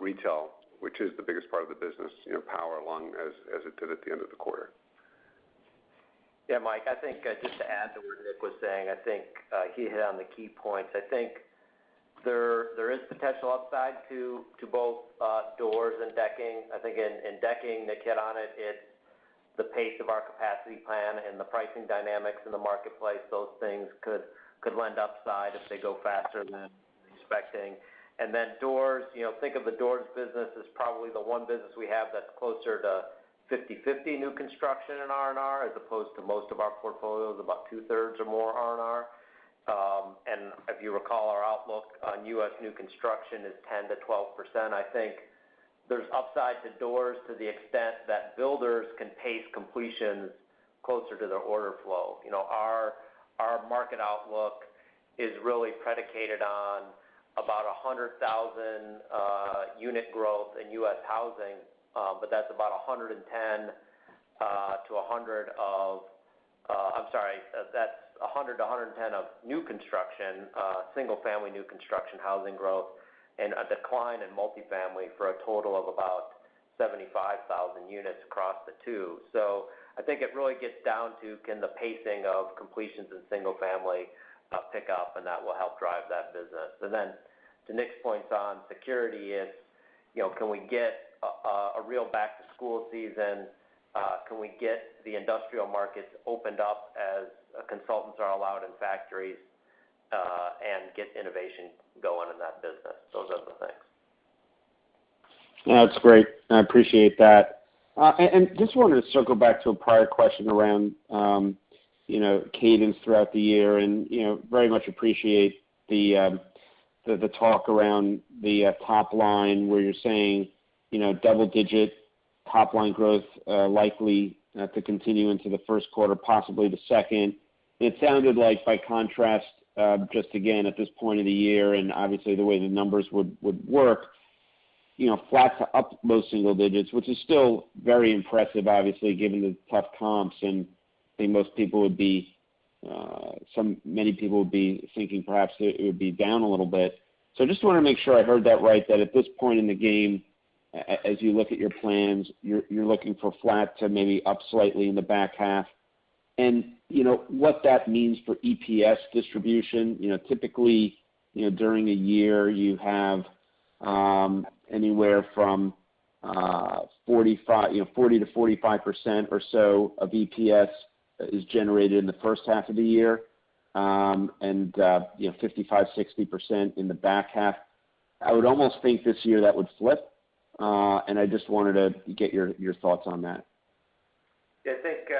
retail, which is the biggest part of the business, power along as it did at the end of the quarter. Yeah, Mike, I think just to add to what Nick was saying, I think he hit on the key points. I think there is potential upside to both doors and decking. I think in decking, Nick hit on it. It's the pace of our capacity plan and the pricing dynamics in the marketplace. Those things could lend upside if they go faster than expecting. And then doors, think of the doors business as probably the one business we have that's closer to 50-50 new construction in R&R, as opposed to most of our portfolios, about 2/3 or more R&R. And if you recall, our outlook on U.S. new construction is 10 to 12%. I think there's upside to doors to the extent that builders can pace completions closer to their order flow. You know, our market outlook is really predicated on about 100,000 unit growth in U.S. housing, but that's about 110 to 100 of, that's 100 to 110 of new construction, single-family new construction housing growth, and a decline in multifamily for a total of about 75,000 units across the two. So I think it really gets down to, can the pacing of completions in single-family pick up, and that will help drive that business. And then to Nick's points on security, it's, you know, can we get a real back-to-school season? Can we get the industrial markets opened up as consultants are allowed in factories, and get innovation going in that business? Those are the things. Yeah, that's great. I appreciate that. And just wanted to circle back to a prior question around, you know, cadence throughout the year, and you know, very much appreciate the talk around the top line, where you're saying, you know, double-digit top line growth likely to continue into the first quarter, possibly the second. It sounded like, by contrast, just again at this point of the year, and obviously the way the numbers would work, you know, flat to up low single digits, which is still very impressive, obviously, given the tough comps. And I think most people would be, many people would be thinking perhaps it would be down a little bit. So I just want to make sure I heard that right, that at this point in the game, as you look at your plans, you're looking for flat to maybe up slightly in the back half. And, you know, what that means for EPS distribution. You know, typically, you know, during a year you have anywhere from 40 to 45% or so of EPS is generated in the first half of the year, and you know, 55-60% in the back half. I would almost think this year that would flip, and I just wanted to get your thoughts on that. I think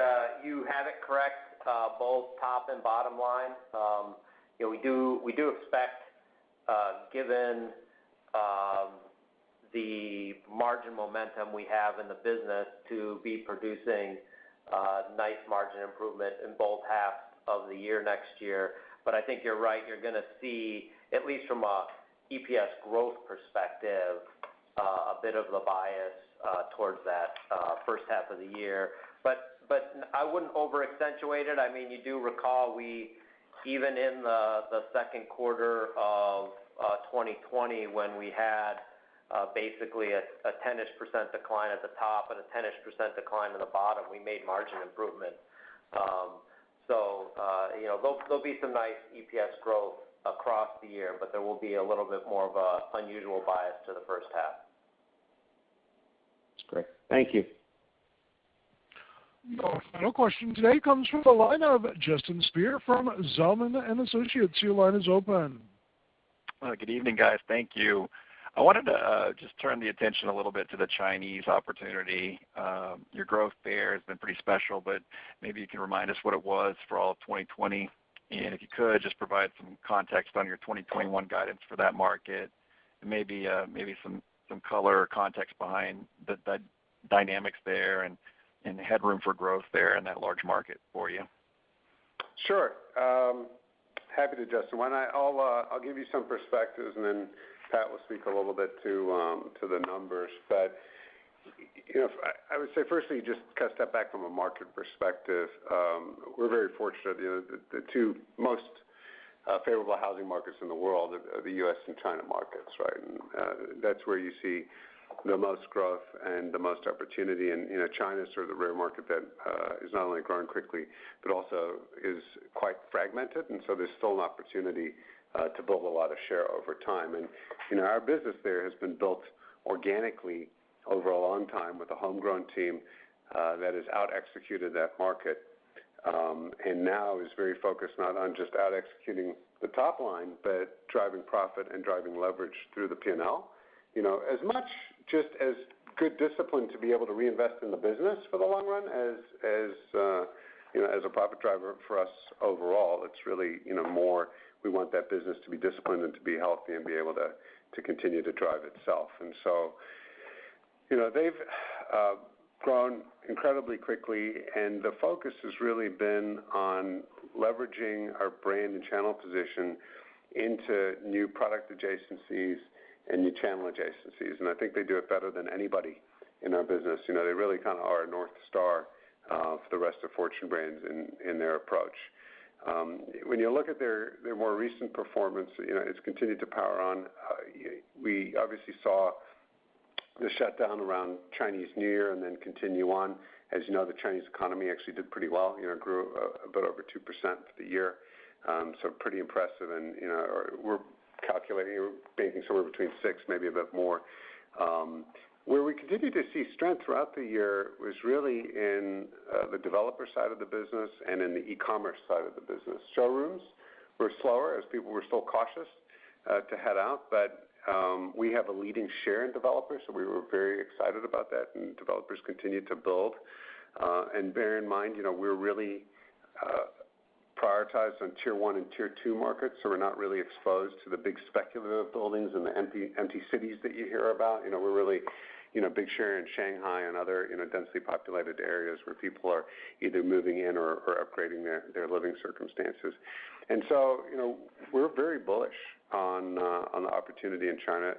you have it correct, both top and bottom line. You know, we do expect, given the margin momentum we have in the business, to be producing nice margin improvement in both halves of the year next year. But I think you're right. You're going to see, at least from a EPS growth perspective, a bit of the bias towards that first half of the year. But I wouldn't over-accentuate it. I mean, you do recall even in the second quarter of 2020, when we had basically a 10-ish% decline at the top and a 10-ish% decline at the bottom, we made margin improvement. You know, there'll be some nice EPS growth across the year, but there will be a little bit more of a unusual bias to the first half. That's great. Thank you. Our final question today comes from the line of Justin Speer from Zelman & Associates. Your line is open. Good evening, guys. Thank you. I wanted to just turn the attention a little bit to the Chinese opportunity. Your growth there has been pretty special, but maybe you can remind us what it was for all of 2020. And if you could, just provide some context on your 2021 guidance for that market, and maybe some color or context behind the dynamics there, and headroom for growth there in that large market for you. Sure. Happy to, Justin. I'll give you some perspectives, and then Pat will speak a little bit to the numbers. But you know, I would say firstly, just kind of step back from a market perspective. We're very fortunate. You know, the two most favorable housing markets in the world are the U.S. and China markets, right? And that's where you see the most growth and the most opportunity. And you know, China is sort of the rare market that is not only growing quickly, but also is quite fragmented. And so there's still an opportunity to build a lot of share over time. And you know, our business there has been built organically over a long time with a homegrown team that has out-executed that market, and now is very focused not on just out-executing the top line, but driving profit and driving leverage through the P&L. You know, as much just as good discipline to be able to reinvest in the business for the long run as a profit driver for us overall. It's really, more we want that business to be disciplined and to be healthy and be able to continue to drive itself. And so, they've grown incredibly quickly, and the focus has really been on leveraging our brand and channel position into new product adjacencies and new channel adjacencies. And I think they do it better than anybody in our business. They really kind of are a North Star for the rest of Fortune Brands in their approach. When you look at their more recent performance, it's continued to power on. We obviously saw the shutdown around Chinese New Year and then continue on. As you know, the Chinese economy actually did pretty well, grew a bit over 2% for the year. So pretty impressive. And, we're calculating, banking somewhere between 6, maybe a bit more. Where we continued to see strength throughout the year was really in the developer side of the business and in the e-commerce side of the business. Showrooms were slower as people were still cautious to head out, but we have a leading share in developers, so we were very excited about that, and developers continue to build. And bear in mind, we're really prioritized on Tier 1 and Tier 2 markets, so we're not really exposed to the big speculative buildings and the empty cities that you hear about. We're really, big share in Shanghai and other, densely populated areas where people are either moving in or upgrading their living circumstances. And so, we're very bullish on the opportunity in China.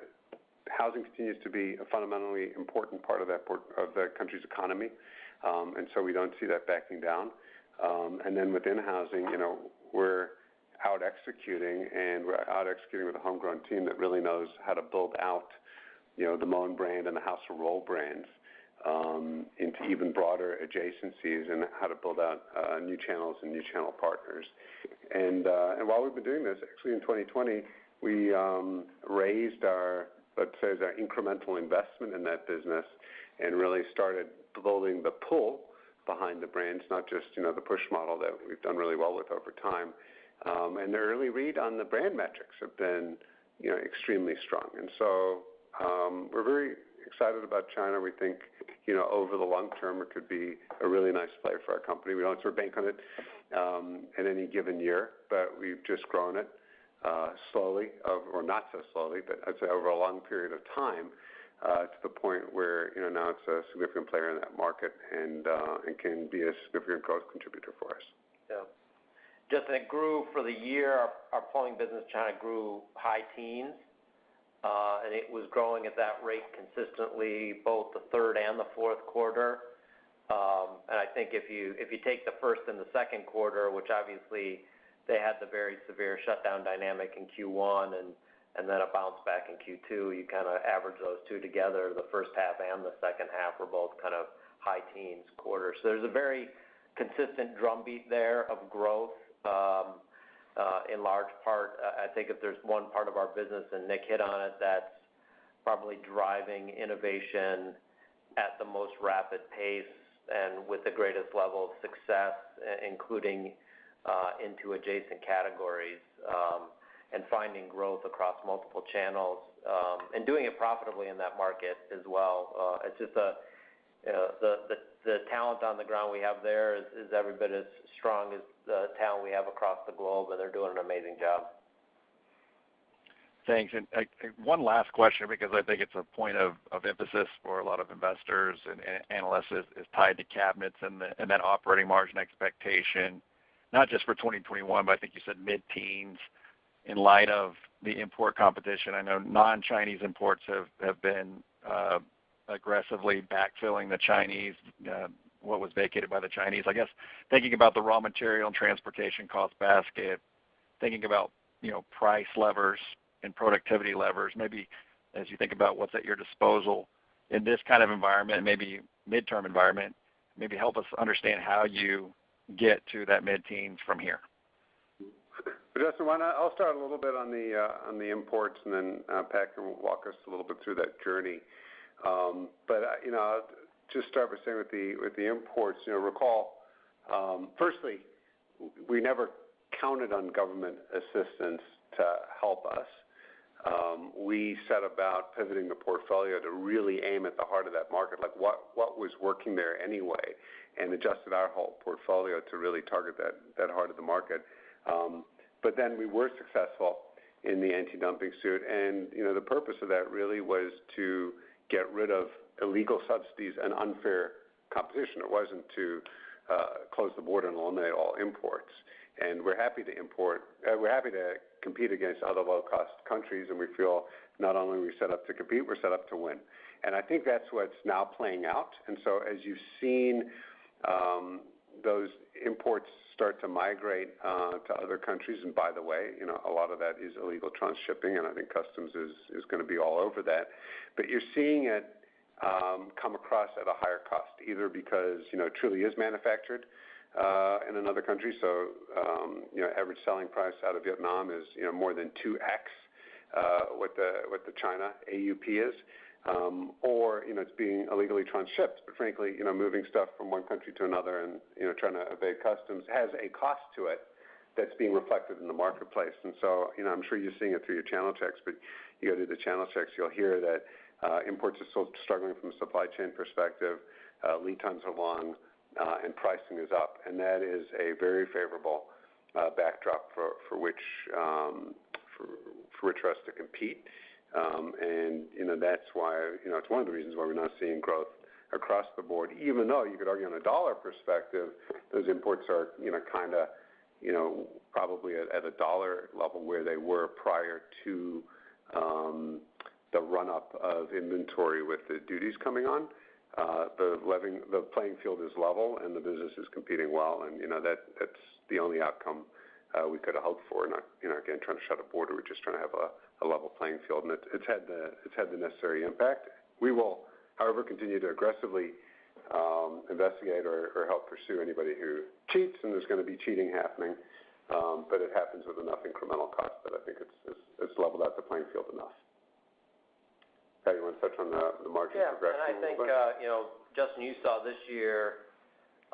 Housing continues to be a fundamentally important part of the country's economy, and so we don't see that backing down. And then within housing, we're out executing, and we're out executing with a homegrown team that really knows how to build out, the Moen brand and the House of Rohl brands into even broader adjacencies, and how to build out new channels and new channel partners. And while we've been doing this, actually in 2020, we raised our incremental investment in that business and really started building the pull behind the brands, not just, the push model that we've done really well with over time. And the early read on the brand metrics have been, extremely strong. And so we're very excited about China. We think, over the long term, it could be a really nice play for our company. We don't sort of bank on it in any given year, but we've just grown it slowly, or not so slowly, but I'd say over a long period of time, to the point where, now it's a significant player in that market and can be a significant growth contributor for us. Yeah. Justin, it grew for the year. Our plumbing business, China, grew high teens, and it was growing at that rate consistently both the third and the fourth quarter. And I think if you take the first and the second quarter, which obviously they had the very severe shutdown dynamic in Q1 and then a bounce back in Q2, you kind of average those two together. The first half and the second half were both kind of high teens quarters. So there's a very consistent drumbeat there of growth. In large part, I think if there's one part of our business, and Nick hit on it, that's probably driving innovation at the most rapid pace and with the greatest level of success, including into adjacent categories, and finding growth across multiple channels, and doing it profitably in that market as well. It's just the talent on the ground we have there is every bit as strong as the talent we have across the globe, and they're doing an amazing job. Thanks. And one last question, because I think it's a point of emphasis for a lot of investors and analysts, is tied to cabinets and that operating margin expectation, not just for 2021, but I think you said mid-teens in light of the import competition. I know non-Chinese imports have been aggressively backfilling the Chinese, what was vacated by the Chinese. I guess thinking about the raw material and transportation cost basket, thinking about, price levers and productivity levers, maybe as you think about what's at your disposal in this kind of environment, maybe midterm environment, maybe help us understand how you get to that mid-teens from here. Justin, I'll start a little bit on the imports, and then Pat can walk us a little bit through that journey. But I'll just start by saying with the imports, recall, firstly, we never counted on government assistance to help us. we set about pivoting the portfolio to really aim at the heart of that market, like what was working there anyway, and adjusted our whole portfolio to really target that heart of the market. But then we were successful in the anti-dumping suit, and the purpose of that really was to get rid of illegal subsidies and unfair competition. It wasn't to close the border and eliminate all imports. And we're happy to import. We're happy to compete against other low-cost countries, and we feel not only are we set up to compete, we're set up to win. And I think that's what's now playing out. And so as you've seen those imports start to migrate to other countries, and by the way, a lot of that is illegal transshipping, and I think customs is going to be all over that. But you're seeing it come across at a higher cost, either because it truly is manufactured in another country. So average selling price out of Vietnam is more than 2x what the China AUP is, or it's being illegally transshipped. But frankly, moving stuff from one country to another and trying to evade customs has a cost to it that's being reflected in the marketplace. And so I'm sure you're seeing it through your channel checks, but you go to the channel checks, you'll hear that imports are still struggling from a supply chain perspective. Lead times are long, and pricing is up, and that is a very favorable backdrop for which for us to compete. And that's why it's one of the reasons why we're not seeing growth across the board. Even though you could argue on a dollar perspective, those imports are kind of probably at a dollar level where they were prior to the run-up of inventory with the duties coming on. The playing field is level, and the business is competing well, and that's the only outcome we could have hoped for. Not again trying to shut a border, we're just trying to have a level playing field, and it's had the necessary impact. We will, however, continue to aggressively investigate or help pursue anybody who cheats, and there's going to be cheating happening, but it happens with enough incremental cost that I think it's leveled out the playing field enough. Pat, you want to touch on the margin progression? Yeah, and I think, Justin, you saw this year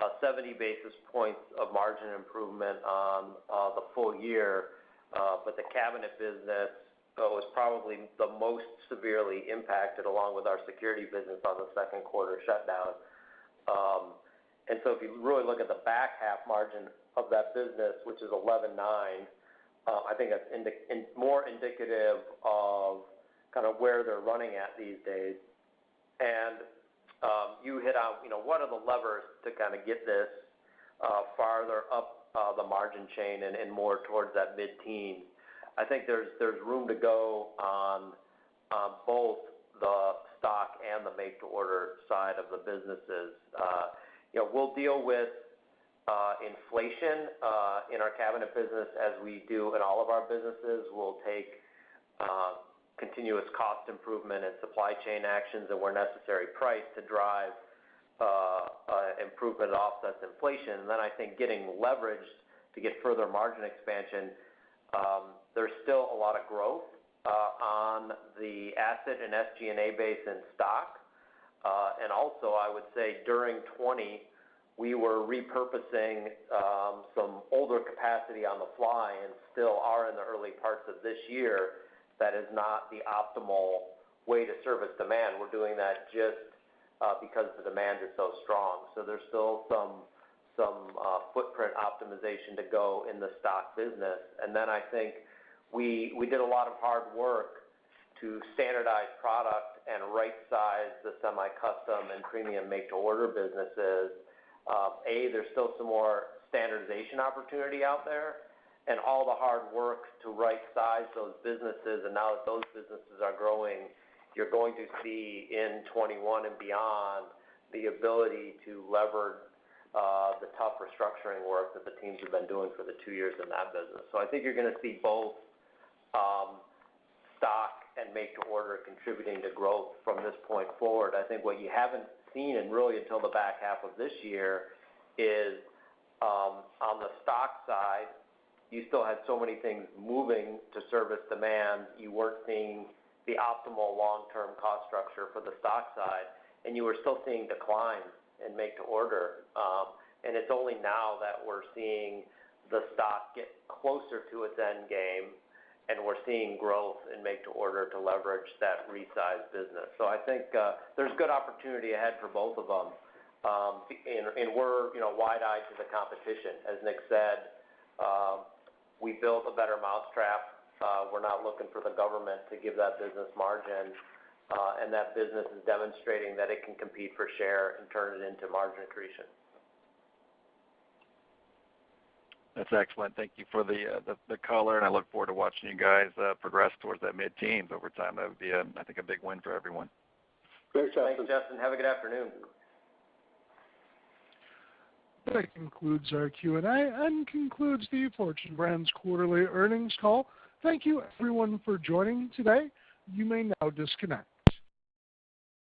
70 basis points of margin improvement on the full year, but the cabinet business was probably the most severely impacted, along with our security business, on the second quarter shutdown. And so if you really look at the back half margin of that business, which is 11.9, I think that's more indicative of kind of where they're running at these days. And you hit on, what are the levers to kind of get this farther up the margin chain and more towards that mid-teens. I think there's room to go on both the stock and the make-to-order side of the businesses. We'll deal with inflation in our cabinet business as we do in all of our businesses. We'll take continuous cost improvement and supply chain actions, and where necessary, price to drive improvement that offsets inflation. And then I think getting leverage to get further margin expansion, there's still a lot of growth on the asset and SG&A base in stock. And also, I would say during 20, we were repurposing some older capacity on the fly, and still are in the early parts of this year. That is not the optimal way to service demand. We're doing that just because the demand is so strong. So there's still some footprint optimization to go in the stock business. And then I think we did a lot of hard work to standardize product and right-size the semi-custom and premium make-to-order businesses. There's still some more standardization opportunity out there, and all the hard work to right-size those businesses, and now that those businesses are growing, you're going to see in 21 and beyond the ability to leverage the tough restructuring work that the teams have been doing for the 2 years in that business. So I think you're going to see both stock and make-to-order contributing to growth from this point forward. I think what you haven't seen, and really until the back half of this year, is on the stock side, you still had so many things moving to service demand. You weren't seeing the optimal long-term cost structure for the stock side, and you were still seeing declines in make-to-order. And it's only now that we're seeing the stock get closer to its end game, and we're seeing growth in make-to-order to leverage that resize business. So I think there's good opportunity ahead for both of them. And we're wide-eyed to the competition. As Nick said, we built a better mousetrap. We're not looking for the government to give that business margin, and that business is demonstrating that it can compete for share and turn it into margin accretion. That's excellent. Thank you for the color, and I look forward to watching you guys progress towards that mid-teens over time. That would be, I think, a big win for everyone. Thanks, Justin. Thanks, Justin. Have a good afternoon. That concludes our Q&A and concludes the Fortune Brands quarterly earnings call. Thank you, everyone, for joining today. You may now disconnect.